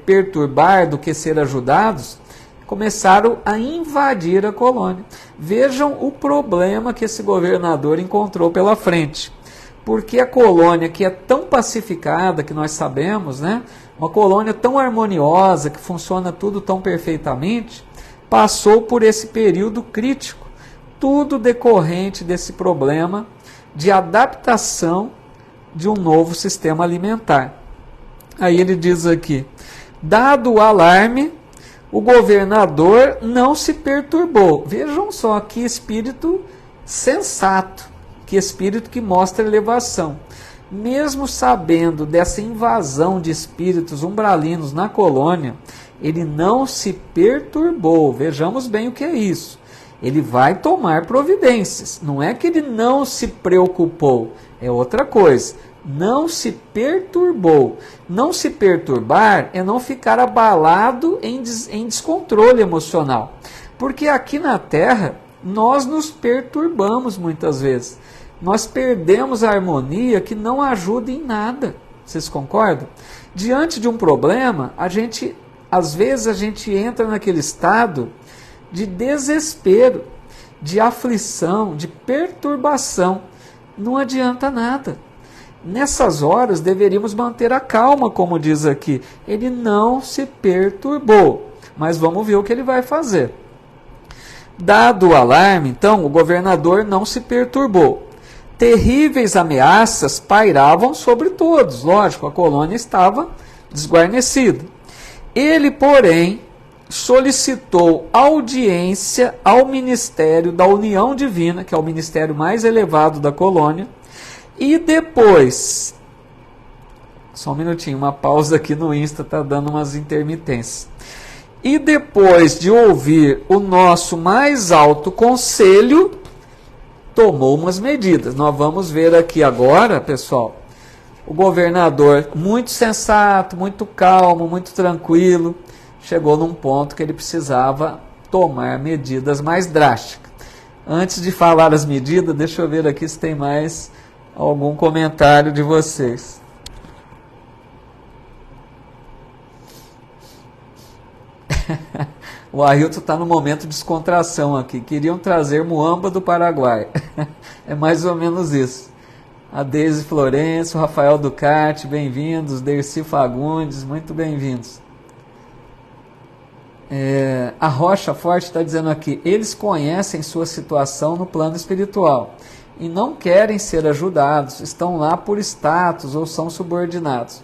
perturbar do que ser ajudados, começaram a invadir a colônia. Vejam o problema que esse governador encontrou pela frente. Porque a colônia, que é tão pacificada, que nós sabemos, uma colônia tão harmoniosa, que funciona tudo tão perfeitamente, passou por esse período crítico. Tudo decorrente desse problema de adaptação de um novo sistema alimentar. Aí ele diz aqui, dado o alarme, o governador não se perturbou. Vejam só, que espírito sensato, que espírito que mostra elevação. Mesmo sabendo dessa invasão de espíritos umbralinos na colônia, ele não se perturbou. Vejamos bem o que é isso. Ele vai tomar providências. Não é que ele não se preocupou, é outra coisa. Não se perturbou. Não se perturbar é não ficar abalado em descontrole emocional. Porque aqui na Terra, nós nos perturbamos muitas vezes. Nós perdemos a harmonia que não ajuda em nada. Vocês concordam? Diante de um problema, às vezes a gente entra naquele estado de desespero, de aflição, de perturbação. Não adianta nada. Nessas horas deveríamos manter a calma, como diz aqui. Ele não se perturbou, mas vamos ver o que ele vai fazer. Dado o alarme, então, o governador não se perturbou. Terríveis ameaças pairavam sobre todos. Lógico, a colônia estava desguarnecida. Ele, porém, solicitou audiência ao Ministério da União Divina, que é o ministério mais elevado da colônia, e depois, só um minutinho, uma pausa aqui no Insta, está dando umas intermitências. E depois de ouvir o nosso mais alto conselho, tomou umas medidas. Nós vamos ver aqui agora, pessoal, o governador muito sensato, muito calmo, muito tranquilo, chegou num ponto que ele precisava tomar medidas mais drásticas. Antes de falar as medidas, deixa eu ver aqui se tem mais algum comentário de vocês. O Ailton está no momento de descontração aqui. Queriam trazer muamba do Paraguai. É mais ou menos isso. A Deise Florencio, Rafael Ducati, bem-vindos. Dercy Fagundes, muito bem-vindos. A Rocha Forte está dizendo aqui, eles conhecem sua situação no plano espiritual e não querem ser ajudados, estão lá por status ou são subordinados.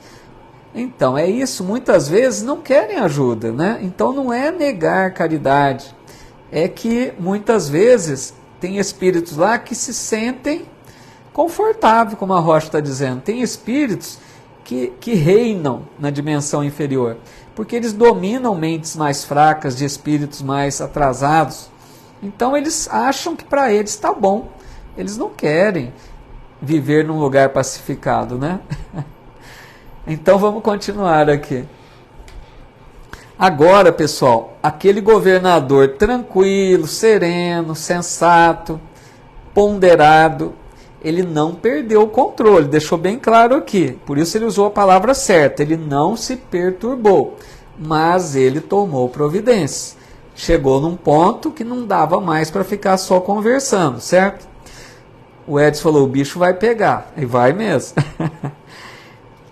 Então, é isso, muitas vezes não querem ajuda, Então não é negar caridade, é que muitas vezes tem espíritos lá que se sentem confortáveis, como a Rocha está dizendo. Tem espíritos que reinam na dimensão inferior, porque eles dominam mentes mais fracas, de espíritos mais atrasados. Então eles acham que para eles está bom. Eles não querem viver num lugar pacificado, Então vamos continuar aqui. Agora, pessoal, aquele governador tranquilo, sereno, sensato, ponderado, ele não perdeu o controle, deixou bem claro aqui. Por isso ele usou a palavra certa, ele não se perturbou. mas ele tomou providência. Chegou num ponto que não dava mais para ficar só conversando, certo? O Edson falou, o bicho vai pegar, e vai mesmo.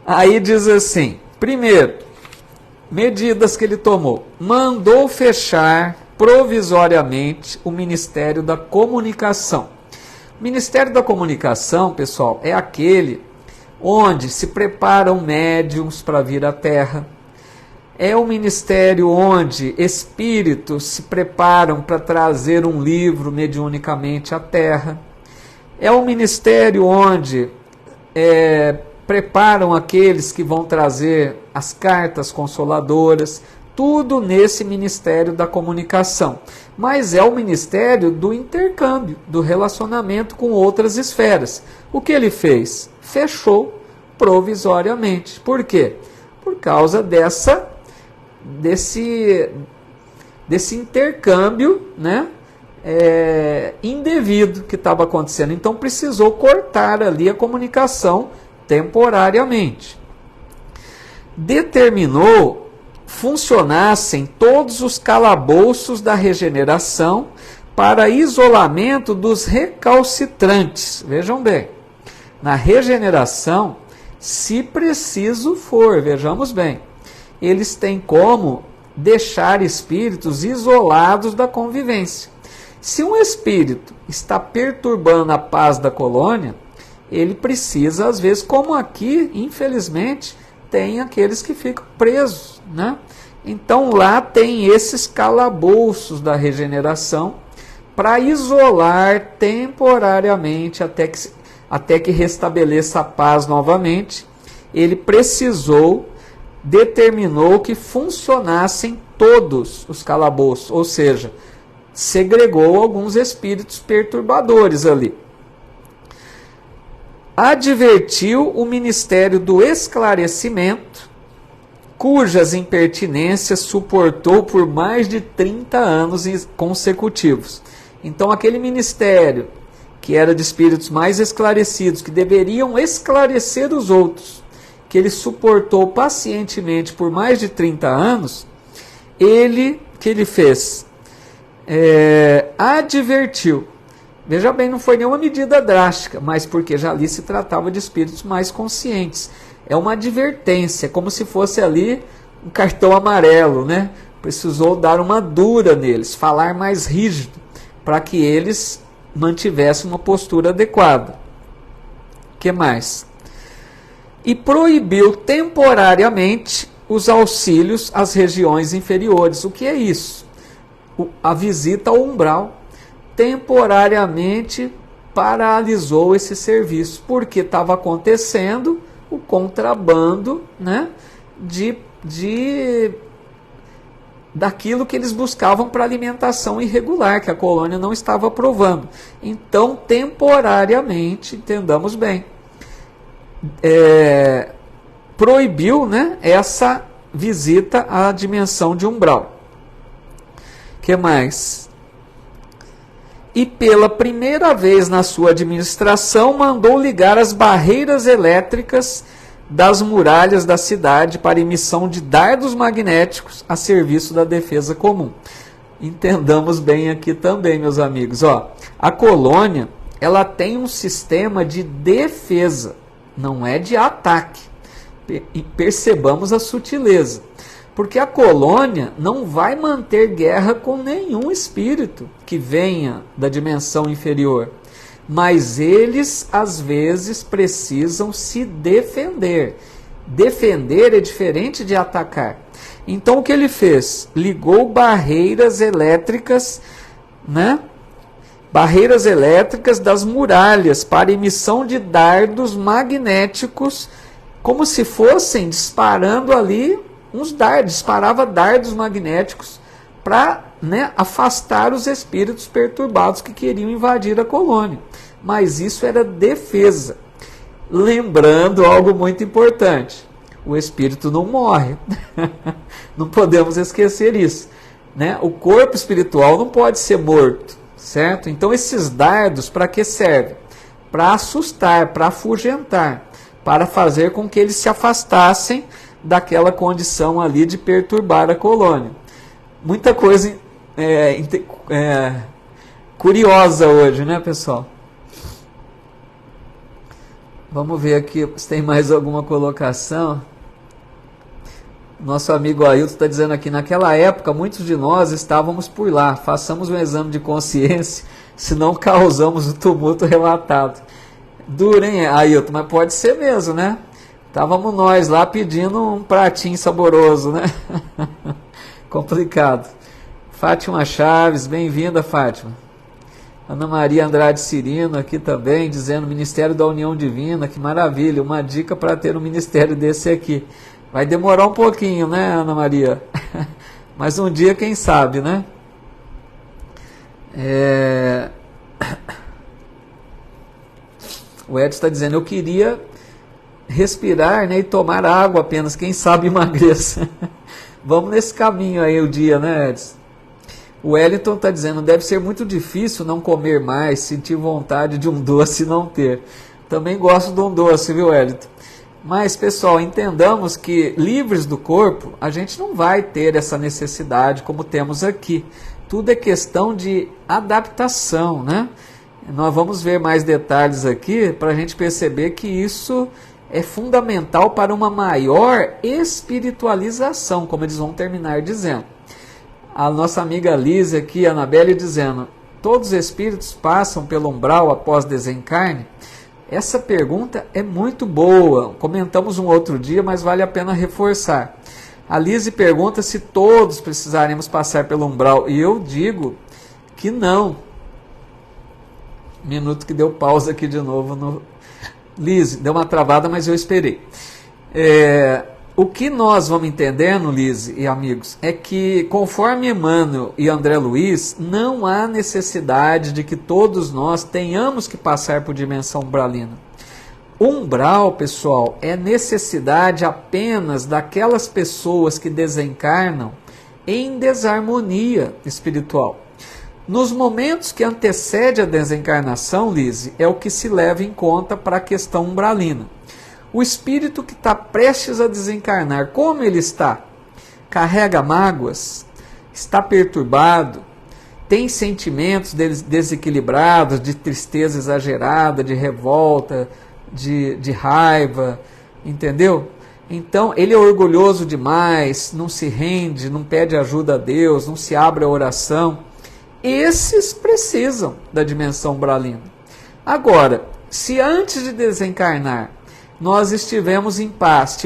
Aí diz assim, primeiro, medidas que ele tomou. Mandou fechar provisoriamente o Ministério da Comunicação. O Ministério da Comunicação, pessoal, é aquele onde se preparam médiuns para vir à Terra. É o ministério onde espíritos se preparam para trazer um livro mediunicamente à Terra. É o ministério onde preparam aqueles que vão trazer as cartas consoladoras, tudo nesse Ministério da Comunicação. Mas é o ministério do intercâmbio, do relacionamento com outras esferas. O que ele fez? Fechou provisoriamente. Por quê? Por causa desse intercâmbio, né? Indevido que estava acontecendo. Então precisou cortar ali a comunicação temporariamente. Determinou funcionassem todos os calabouços da regeneração para isolamento dos recalcitrantes. Vejam bem, na regeneração, se preciso for, vejamos bem, eles têm como deixar espíritos isolados da convivência. Se um espírito está perturbando a paz da colônia, ele precisa, às vezes, como aqui, infelizmente, tem aqueles que ficam presos, né? Então lá tem esses calabouços da regeneração para isolar temporariamente até que restabeleça a paz novamente. Ele determinou que funcionassem todos os calabouços, ou seja, segregou alguns espíritos perturbadores ali. Advertiu o Ministério do Esclarecimento, cujas impertinências suportou por mais de 30 anos consecutivos. Então, aquele ministério que era de espíritos mais esclarecidos, que deveriam esclarecer os outros, que ele suportou pacientemente por mais de 30 anos, que ele fez? Advertiu. Veja bem, não foi nenhuma medida drástica, mas porque já ali se tratava de espíritos mais conscientes. É uma advertência, como se fosse ali um cartão amarelo, né? Precisou dar uma dura neles, falar mais rígido, para que eles mantivessem uma postura adequada. O que mais? E proibiu temporariamente os auxílios às regiões inferiores. O que é isso? A visita ao umbral. Temporariamente paralisou esse serviço, porque estava acontecendo o contrabando, né, daquilo que eles buscavam para alimentação irregular, que a colônia não estava aprovando. Então, temporariamente, entendamos bem, proibiu, né, essa visita à dimensão de umbral. O que mais? E pela primeira vez na sua administração mandou ligar as barreiras elétricas das muralhas da cidade para emissão de dardos magnéticos a serviço da defesa comum. Entendamos bem aqui também, meus amigos. A colônia, ela tem um sistema de defesa, não é de ataque. E percebamos a sutileza. Porque a colônia não vai manter guerra com nenhum espírito que venha da dimensão inferior. Mas eles, às vezes, precisam se defender. Defender é diferente de atacar. Então, o que ele fez? Ligou barreiras elétricas, né? Barreiras elétricas das muralhas para emissão de dardos magnéticos, como se fossem disparando ali uns dardos, disparava dardos magnéticos para, né, afastar os espíritos perturbados que queriam invadir a colônia. Mas isso era defesa. Lembrando algo muito importante, o espírito não morre. Não podemos esquecer isso, né? O corpo espiritual não pode ser morto, certo? Então esses dardos para que servem? Para assustar, para afugentar, para fazer com que eles se afastassem daquela condição ali de perturbar a colônia. Muita coisa curiosa hoje, né, pessoal? Vamos ver aqui se tem mais alguma colocação. Nosso amigo Ailton está dizendo aqui, naquela época muitos de nós estávamos por lá, façamos um exame de consciência, senão causamos o tumulto relatado. Duro, hein, Ailton? Mas pode ser mesmo, né? Estávamos nós lá pedindo um pratinho saboroso, né? Complicado. Fátima Chaves, bem-vinda, Fátima. Ana Maria Andrade Cirino aqui também, dizendo Ministério da União Divina, que maravilha, uma dica para ter um ministério desse aqui. Vai demorar um pouquinho, né, Ana Maria? Mas um dia, quem sabe, né? O Edson está dizendo, eu queria respirar, né, e tomar água apenas, quem sabe emagreça. Vamos nesse caminho aí o dia, né, Edson? O Wellington está dizendo, deve ser muito difícil não comer mais, sentir vontade de um doce e não ter. Também gosto de um doce, viu, Wellington? Mas, pessoal, entendamos que livres do corpo, a gente não vai ter essa necessidade como temos aqui. Tudo é questão de adaptação, né? Nós vamos ver mais detalhes aqui para a gente perceber que isso é fundamental para uma maior espiritualização, como eles vão terminar dizendo. A nossa amiga Liz aqui, a Anabelle, dizendo, todos os espíritos passam pelo umbral após desencarne? Essa pergunta é muito boa, comentamos um outro dia, mas vale a pena reforçar. A Liz pergunta se todos precisaremos passar pelo umbral, e eu digo que não. Minuto que deu pausa aqui de novo. Liz, deu uma travada, mas eu esperei. O que nós vamos entendendo, Liz e amigos, é que conforme Emmanuel e André Luiz, não há necessidade de que todos nós tenhamos que passar por dimensão umbralina. Umbral, pessoal, é necessidade apenas daquelas pessoas que desencarnam em desarmonia espiritual. Nos momentos que antecede a desencarnação, Liz, é o que se leva em conta para a questão umbralina. O espírito que está prestes a desencarnar, como ele está? Carrega mágoas, está perturbado, tem sentimentos desequilibrados, de tristeza exagerada, de revolta, de raiva, entendeu? Então, ele é orgulhoso demais, não se rende, não pede ajuda a Deus, não se abre a oração. Esses precisam da dimensão umbralina. Agora, se antes de desencarnar, nós estivermos em paz,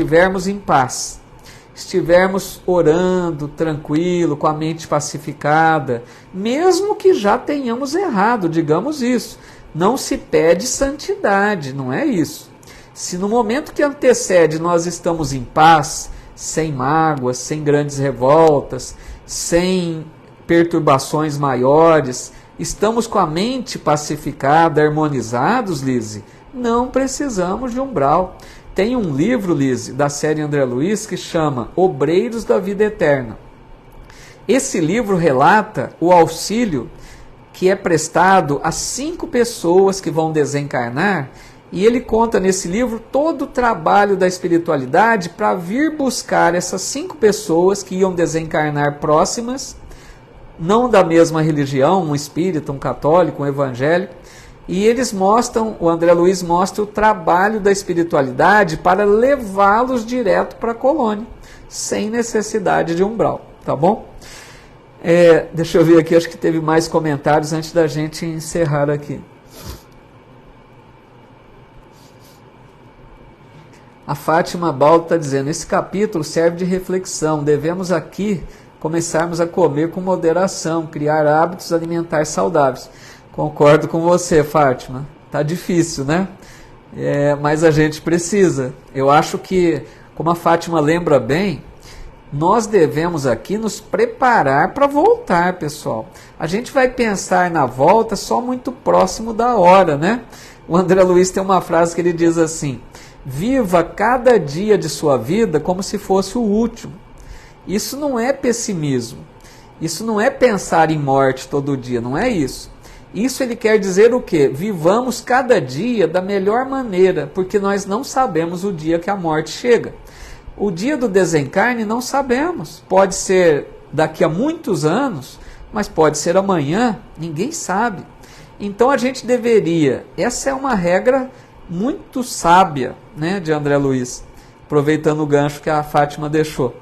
estivermos orando, tranquilo, com a mente pacificada, mesmo que já tenhamos errado, digamos isso, não se pede santidade, não é isso. Se no momento que antecede nós estamos em paz, sem mágoas, sem grandes revoltas, sem perturbações maiores, estamos com a mente pacificada, harmonizados, Lise, não precisamos de umbral. Tem um livro, Lise, da série André Luiz, que chama Obreiros da Vida Eterna. Esse livro relata o auxílio que é prestado a 5 pessoas que vão desencarnar, e ele conta nesse livro todo o trabalho da espiritualidade para vir buscar essas 5 pessoas que iam desencarnar próximas, não da mesma religião, um espírita, um católico, um evangélico, e eles mostram, o André Luiz mostra o trabalho da espiritualidade para levá-los direto para a colônia, sem necessidade de umbral, tá bom? Deixa eu ver aqui, acho que teve mais comentários antes da gente encerrar aqui. A Fátima Baldo está dizendo, esse capítulo serve de reflexão, devemos aqui começarmos a comer com moderação, criar hábitos alimentares saudáveis. Concordo com você, Fátima. Tá difícil, né? Mas a gente precisa. Eu acho que, como a Fátima lembra bem, nós devemos aqui nos preparar para voltar, pessoal. A gente vai pensar na volta só muito próximo da hora, né? O André Luiz tem uma frase que ele diz assim, viva cada dia de sua vida como se fosse o último. Isso não é pessimismo. Isso não é pensar em morte todo dia, não é isso. Isso ele quer dizer o quê? Vivamos cada dia da melhor maneira, porque nós não sabemos o dia que a morte chega. O dia do desencarne não sabemos. Pode ser daqui a muitos anos, mas pode ser amanhã, ninguém sabe. Então a gente deveria, essa é uma regra muito sábia, né, de André Luiz, aproveitando o gancho que a Fátima deixou.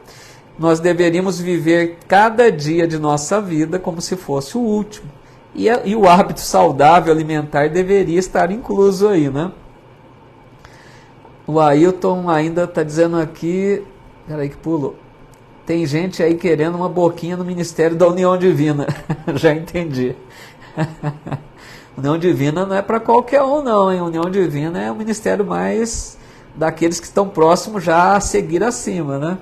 Nós deveríamos viver cada dia de nossa vida como se fosse o último. E o hábito saudável alimentar deveria estar incluso aí, né? O Ailton ainda está dizendo aqui, peraí que pulou, tem gente aí querendo uma boquinha no Ministério da União Divina. Já entendi. União Divina não é para qualquer um não, hein? União Divina é o ministério mais daqueles que estão próximos já a seguir acima, né?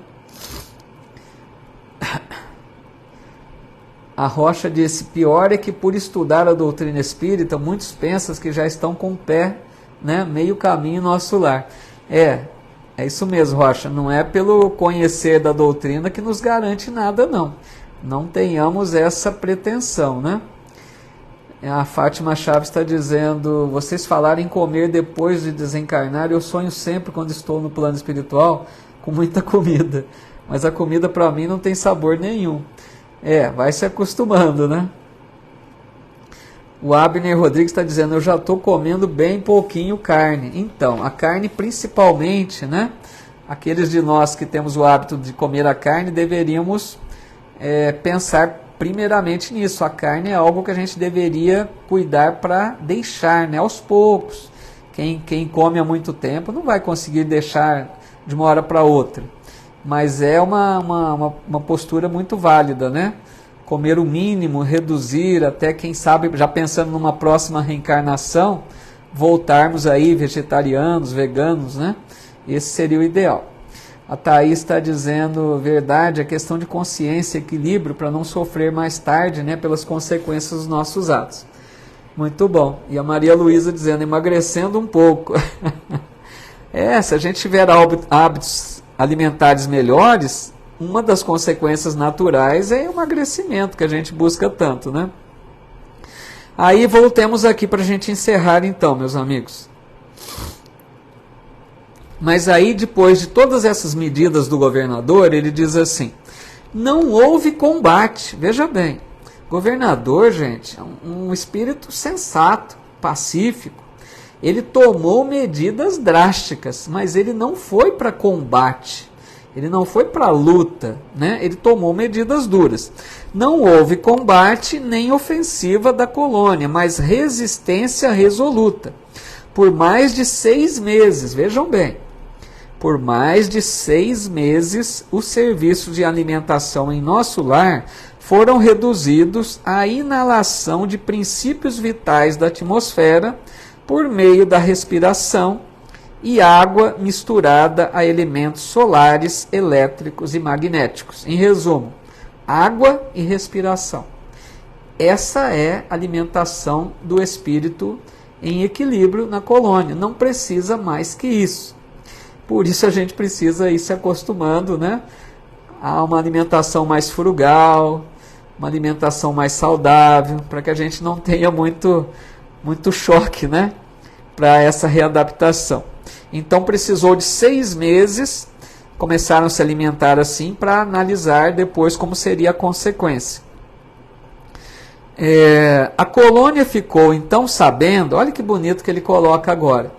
A Rocha disse, pior é que por estudar a doutrina espírita, muitos pensam que já estão com o pé, né, meio caminho no nosso lar. É isso mesmo, Rocha, não é pelo conhecer da doutrina que nos garante nada, não. Não tenhamos essa pretensão, né? A Fátima Chaves está dizendo, vocês falaram em comer depois de desencarnar, eu sonho sempre quando estou no plano espiritual com muita comida, mas a comida para mim não tem sabor nenhum. Vai se acostumando, né? O Abner Rodrigues está dizendo, eu já estou comendo bem pouquinho carne. Então, a carne principalmente, né? Aqueles de nós que temos o hábito de comer a carne, deveríamos pensar primeiramente nisso. A carne é algo que a gente deveria cuidar para deixar, né? Aos poucos. Quem come há muito tempo não vai conseguir deixar de uma hora para outra. Mas é uma postura muito válida, né? Comer o mínimo, reduzir, até quem sabe, já pensando numa próxima reencarnação, voltarmos aí vegetarianos, veganos, né? Esse seria o ideal. A Thaís está dizendo, verdade, a questão de consciência, equilíbrio, para não sofrer mais tarde, né, pelas consequências dos nossos atos. Muito bom. E a Maria Luísa dizendo, emagrecendo um pouco. Se a gente tiver hábitos alimentares melhores, uma das consequências naturais é o emagrecimento, que a gente busca tanto, né? Aí voltemos aqui para a gente encerrar então, meus amigos. Mas aí, depois de todas essas medidas do governador, ele diz assim, não houve combate. Veja bem, governador, gente, é um espírito sensato, pacífico. Ele tomou medidas drásticas, mas ele não foi para combate, ele não foi para luta, né? Ele tomou medidas duras. Não houve combate nem ofensiva da colônia, mas resistência resoluta. Por mais de 6 meses, vejam bem, por mais de 6 meses, os serviços de alimentação em nosso lar foram reduzidos à inalação de princípios vitais da atmosfera por meio da respiração e água misturada a elementos solares, elétricos e magnéticos. Em resumo, água e respiração. Essa é a alimentação do espírito em equilíbrio na colônia. Não precisa mais que isso. Por isso a gente precisa ir se acostumando, né, a uma alimentação mais frugal, uma alimentação mais saudável, para que a gente não tenha muito choque, né, para essa readaptação. Então precisou de 6 meses, começaram a se alimentar assim, para analisar depois como seria a consequência. A colônia ficou então sabendo, olha que bonito que ele coloca agora,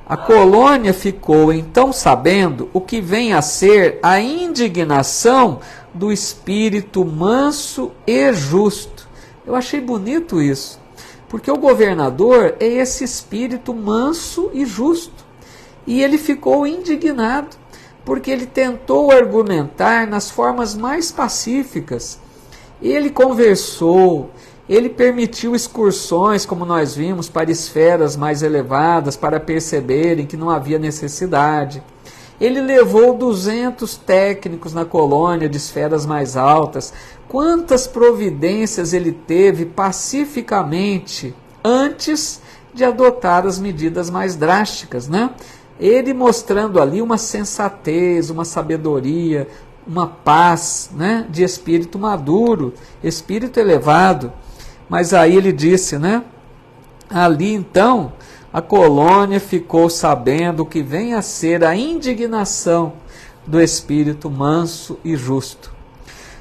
a colônia ficou então sabendo o que vem a ser a indignação do espírito manso e justo. Eu achei bonito isso, porque o governador é esse espírito manso e justo. E ele ficou indignado, porque ele tentou argumentar nas formas mais pacíficas. Ele conversou, ele permitiu excursões, como nós vimos, para esferas mais elevadas, para perceberem que não havia necessidade. Ele levou 200 técnicos na colônia de esferas mais altas. Quantas providências ele teve pacificamente antes de adotar as medidas mais drásticas, né? Ele mostrando ali uma sensatez, uma sabedoria, uma paz, né, de espírito maduro, espírito elevado. Mas aí ele disse, né, ali então a colônia ficou sabendo o que vem a ser a indignação do espírito manso e justo.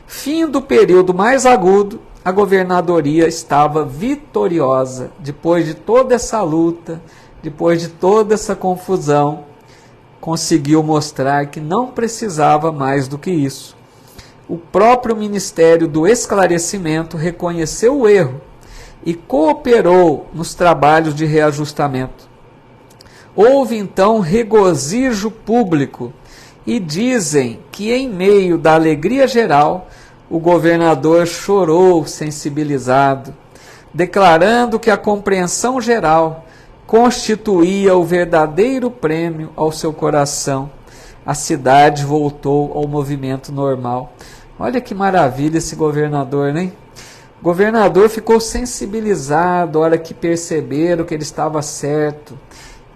Fim do período mais agudo, a governadoria estava vitoriosa. Depois de toda essa luta, depois de toda essa confusão, conseguiu mostrar que não precisava mais do que isso. O próprio Ministério do Esclarecimento reconheceu o erro e cooperou nos trabalhos de reajustamento. Houve então regozijo público e dizem que em meio da alegria geral, o governador chorou sensibilizado, declarando que a compreensão geral constituía o verdadeiro prêmio ao seu coração. A cidade voltou ao movimento normal. Olha que maravilha esse governador, né? O governador ficou sensibilizado a hora que perceberam que ele estava certo.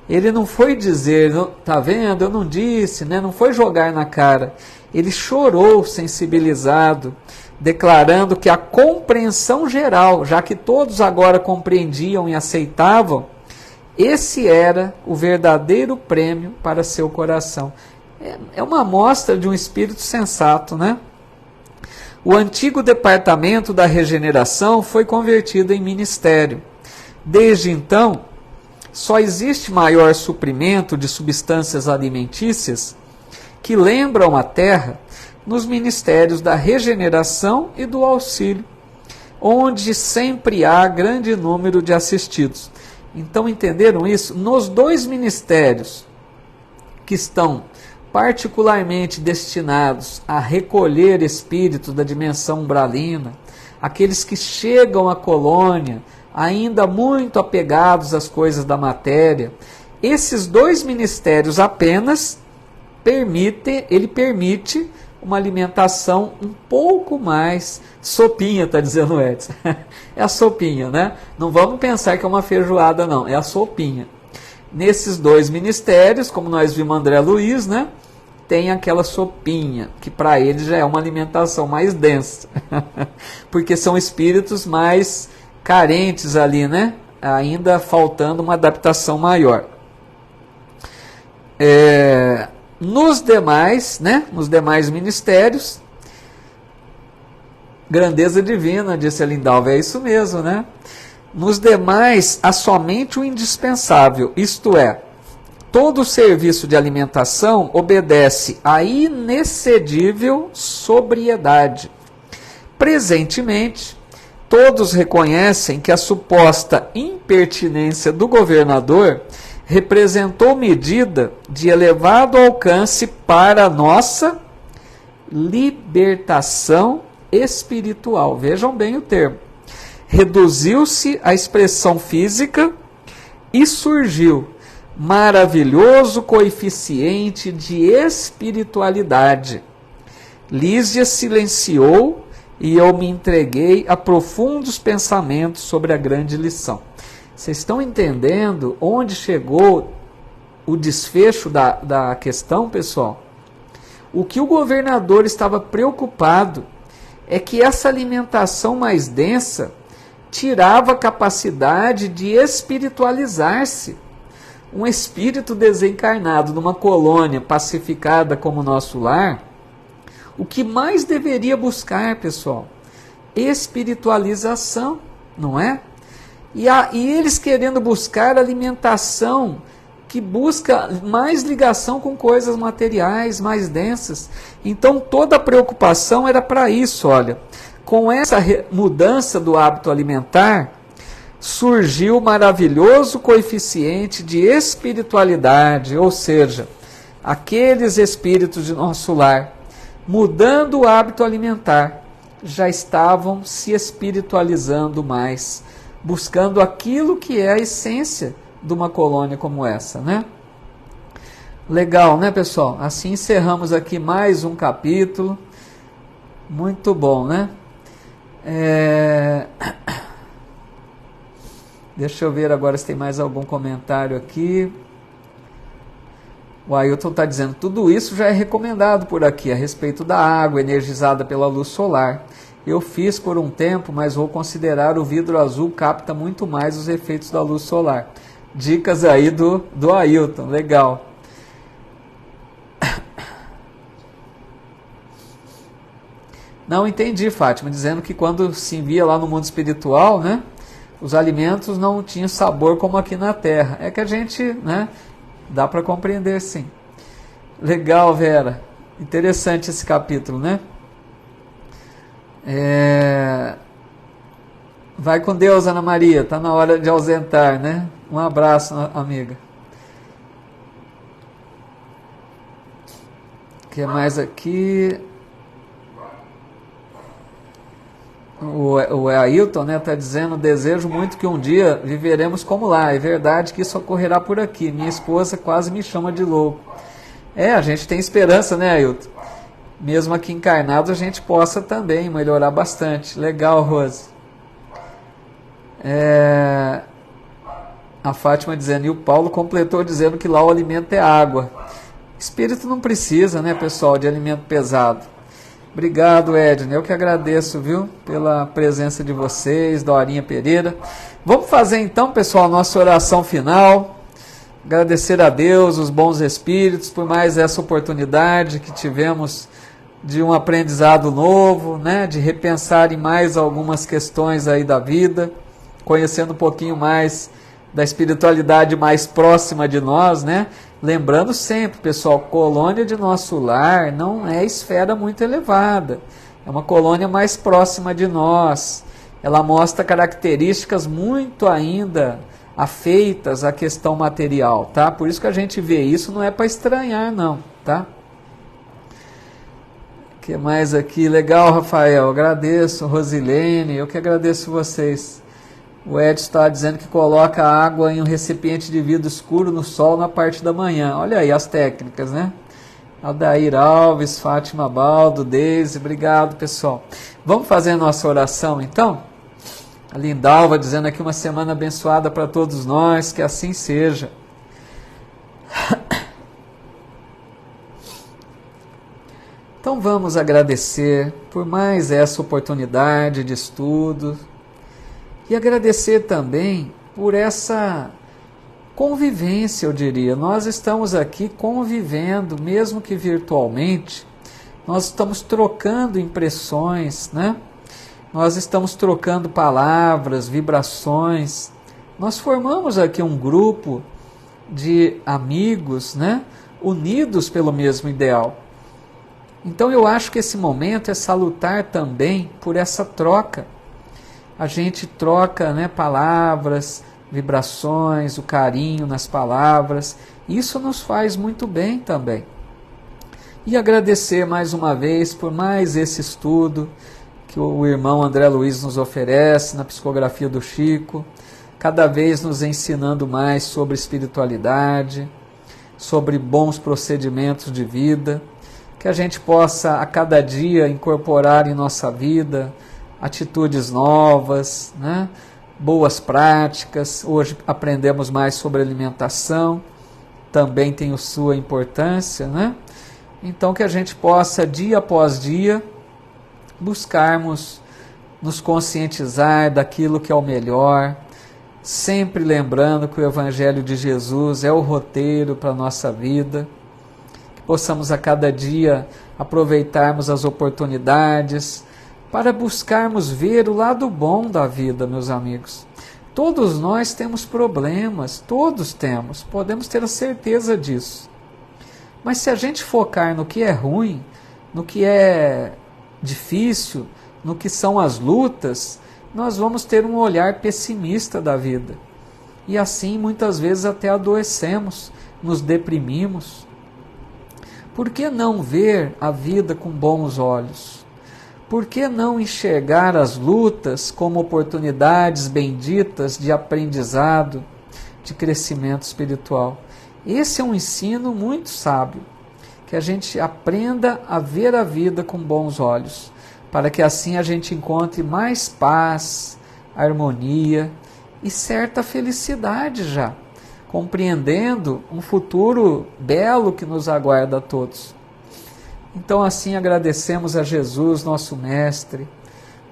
Ele não foi dizer, tá vendo, eu não disse, né? Não foi jogar na cara. Ele chorou sensibilizado, declarando que a compreensão geral, já que todos agora compreendiam e aceitavam, esse era o verdadeiro prêmio para seu coração. É uma amostra de um espírito sensato, né? O antigo departamento da regeneração foi convertido em ministério. Desde então, só existe maior suprimento de substâncias alimentícias que lembram a terra nos ministérios da regeneração e do auxílio, onde sempre há grande número de assistidos. Então, entenderam isso? Nos dois ministérios que estão particularmente destinados a recolher espíritos da dimensão umbralina, aqueles que chegam à colônia ainda muito apegados às coisas da matéria, esses dois ministérios apenas permite uma alimentação um pouco mais sopinha, está dizendo o Edson. É a sopinha, né? Não vamos pensar que é uma feijoada, não. É a sopinha. Nesses dois ministérios, como nós vimos André Luiz, né? Tem aquela sopinha, que para eles já é uma alimentação mais densa. Porque são espíritos mais carentes ali, né? Ainda faltando uma adaptação maior. Nos demais, né? Nos demais ministérios, grandeza divina, disse a Lindalva, é isso mesmo, né? Nos demais, há somente o indispensável, isto é, todo o serviço de alimentação obedece à inexcedível sobriedade. Presentemente, todos reconhecem que a suposta impertinência do governador representou medida de elevado alcance para a nossa libertação espiritual. Vejam bem o termo. Reduziu-se a expressão física e surgiu maravilhoso coeficiente de espiritualidade. Lísia silenciou e eu me entreguei a profundos pensamentos sobre a grande lição. Vocês estão entendendo onde chegou o desfecho da questão, pessoal? O que o governador estava preocupado é que essa alimentação mais densa tirava a capacidade de espiritualizar-se. Um espírito desencarnado numa colônia pacificada como o nosso lar, o que mais deveria buscar, pessoal? Espiritualização, não é? E eles querendo buscar alimentação que busca mais ligação com coisas materiais, mais densas. Então toda a preocupação era para isso, olha. Com essa mudança do hábito alimentar, surgiu o maravilhoso coeficiente de espiritualidade, ou seja, aqueles espíritos de nosso lar, mudando o hábito alimentar, já estavam se espiritualizando mais, buscando aquilo que é a essência de uma colônia como essa, né? Legal, né, pessoal? Assim encerramos aqui mais um capítulo. Muito bom, né? Deixa eu ver agora se tem mais algum comentário aqui. O Ailton está dizendo, tudo isso já é recomendado por aqui, a respeito da água energizada pela luz solar. Eu fiz por um tempo, mas vou considerar o vidro azul capta muito mais os efeitos da luz solar. Dicas aí do Ailton, legal. Não entendi, Fátima, dizendo que quando se envia lá no mundo espiritual, né, os alimentos não tinham sabor como aqui na Terra. É que a gente, né, dá para compreender, sim. Legal, Vera. Interessante esse capítulo, né? Vai com Deus, Ana Maria. Está na hora de ausentar, né? Um abraço, amiga. O que mais aqui? O Ailton, né, tá dizendo: desejo muito que um dia viveremos como lá. É verdade que isso ocorrerá por aqui. Minha esposa quase me chama de louco. A gente tem esperança, né, Ailton? Mesmo aqui encarnados, a gente possa também melhorar bastante. Legal, Rose. A Fátima dizendo: e o Paulo completou dizendo que lá o alimento é água. Espírito não precisa, né, pessoal, de alimento pesado. Obrigado, Edna. Eu que agradeço, viu, pela presença de vocês, Dorinha Pereira. Vamos fazer então, pessoal, a nossa oração final. Agradecer a Deus, os bons espíritos, por mais essa oportunidade que tivemos de um aprendizado novo, né, de repensar em mais algumas questões aí da vida, conhecendo um pouquinho mais da espiritualidade mais próxima de nós, né? Lembrando sempre, pessoal, colônia de nosso lar não é esfera muito elevada, é uma colônia mais próxima de nós. Ela mostra características muito ainda afeitas à questão material, tá? Por isso que a gente vê isso, não é para estranhar, não, tá? O que mais aqui? Legal, Rafael, agradeço, Rosilene, eu que agradeço vocês. O Edson está dizendo que coloca a água em um recipiente de vidro escuro no sol na parte da manhã. Olha aí as técnicas, né? Aldair Alves, Fátima Baldo, Deise, obrigado, pessoal. Vamos fazer a nossa oração, então? A Lindalva dizendo aqui: uma semana abençoada para todos nós, que assim seja. Então vamos agradecer por mais essa oportunidade de estudo e agradecer também por essa convivência, eu diria. Nós estamos aqui convivendo, mesmo que virtualmente, nós estamos trocando impressões, né? Nós estamos trocando palavras, vibrações. Nós formamos aqui um grupo de amigos, né, unidos pelo mesmo ideal. Então eu acho que esse momento é salutar também por essa troca. A gente troca, né, palavras, vibrações, o carinho nas palavras. Isso nos faz muito bem também. E agradecer mais uma vez por mais esse estudo que o irmão André Luiz nos oferece na psicografia do Chico, cada vez nos ensinando mais sobre espiritualidade, sobre bons procedimentos de vida, que a gente possa a cada dia incorporar em nossa vida atitudes novas, né? Boas práticas. Hoje aprendemos mais sobre alimentação, também tem sua importância, né? Então que a gente possa dia após dia buscarmos nos conscientizar daquilo que é o melhor, sempre lembrando que o Evangelho de Jesus é o roteiro para a nossa vida, que possamos a cada dia aproveitarmos as oportunidades para buscarmos ver o lado bom da vida, meus amigos. Todos nós temos problemas, todos temos, podemos ter a certeza disso. Mas se a gente focar no que é ruim, no que é difícil, no que são as lutas, nós vamos ter um olhar pessimista da vida. E assim muitas vezes até adoecemos, nos deprimimos. Por que não ver a vida com bons olhos? Por que não enxergar as lutas como oportunidades benditas de aprendizado, de crescimento espiritual? Esse é um ensino muito sábio, que a gente aprenda a ver a vida com bons olhos, para que assim a gente encontre mais paz, harmonia e certa felicidade já, compreendendo um futuro belo que nos aguarda a todos. Então assim agradecemos a Jesus, nosso Mestre,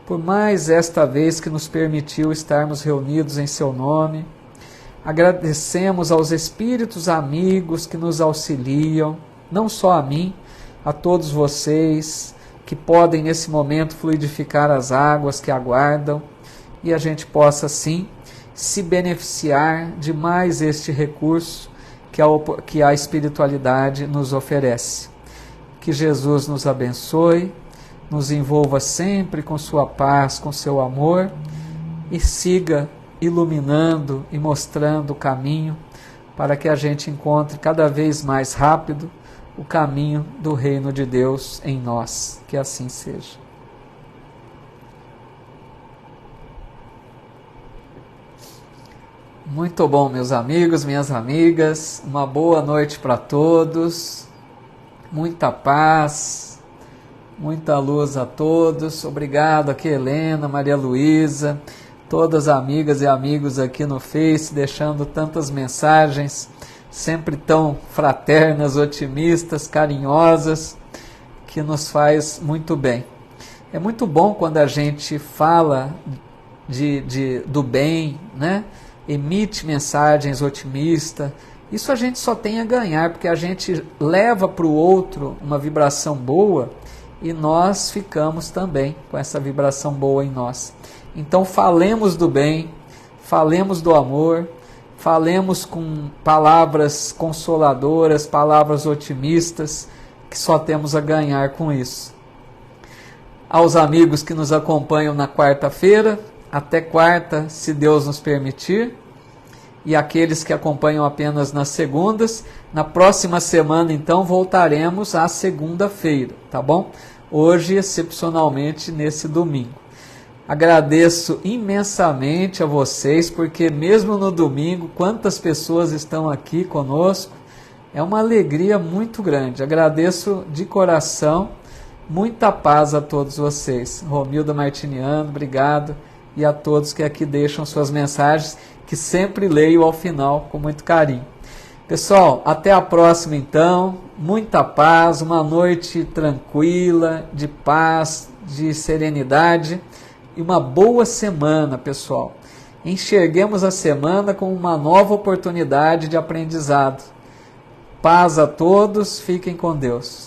por mais esta vez que nos permitiu estarmos reunidos em seu nome. Agradecemos aos espíritos amigos que nos auxiliam, não só a mim, a todos vocês que podem nesse momento fluidificar as águas que aguardam, e a gente possa sim se beneficiar de mais este recurso que a espiritualidade nos oferece. Que Jesus nos abençoe, nos envolva sempre com sua paz, com seu amor, e siga iluminando e mostrando o caminho para que a gente encontre cada vez mais rápido o caminho do reino de Deus em nós. Que assim seja. Muito bom, meus amigos, minhas amigas. Uma boa noite para todos. Muita paz, muita luz a todos. Obrigado aqui, Helena, Maria Luísa, todas as amigas e amigos aqui no Face, deixando tantas mensagens, sempre tão fraternas, otimistas, carinhosas, que nos faz muito bem. É muito bom quando a gente fala do bem, né? Emite mensagens otimistas. Isso a gente só tem a ganhar, porque a gente leva para o outro uma vibração boa e nós ficamos também com essa vibração boa em nós. Então falemos do bem, falemos do amor, falemos com palavras consoladoras, palavras otimistas, que só temos a ganhar com isso. Aos amigos que nos acompanham na quarta-feira, até quarta, se Deus nos permitir, e aqueles que acompanham apenas nas segundas, na próxima semana então voltaremos à segunda-feira, tá bom? Hoje, excepcionalmente, nesse domingo. Agradeço imensamente a vocês, porque mesmo no domingo, quantas pessoas estão aqui conosco, é uma alegria muito grande. Agradeço de coração, muita paz a todos vocês. Romilda Martiniano, obrigado, e a todos que aqui deixam suas mensagens, que sempre leio ao final com muito carinho. Pessoal, até a próxima então, muita paz, uma noite tranquila, de paz, de serenidade, e uma boa semana, pessoal. Enxerguemos a semana como uma nova oportunidade de aprendizado. Paz a todos, fiquem com Deus.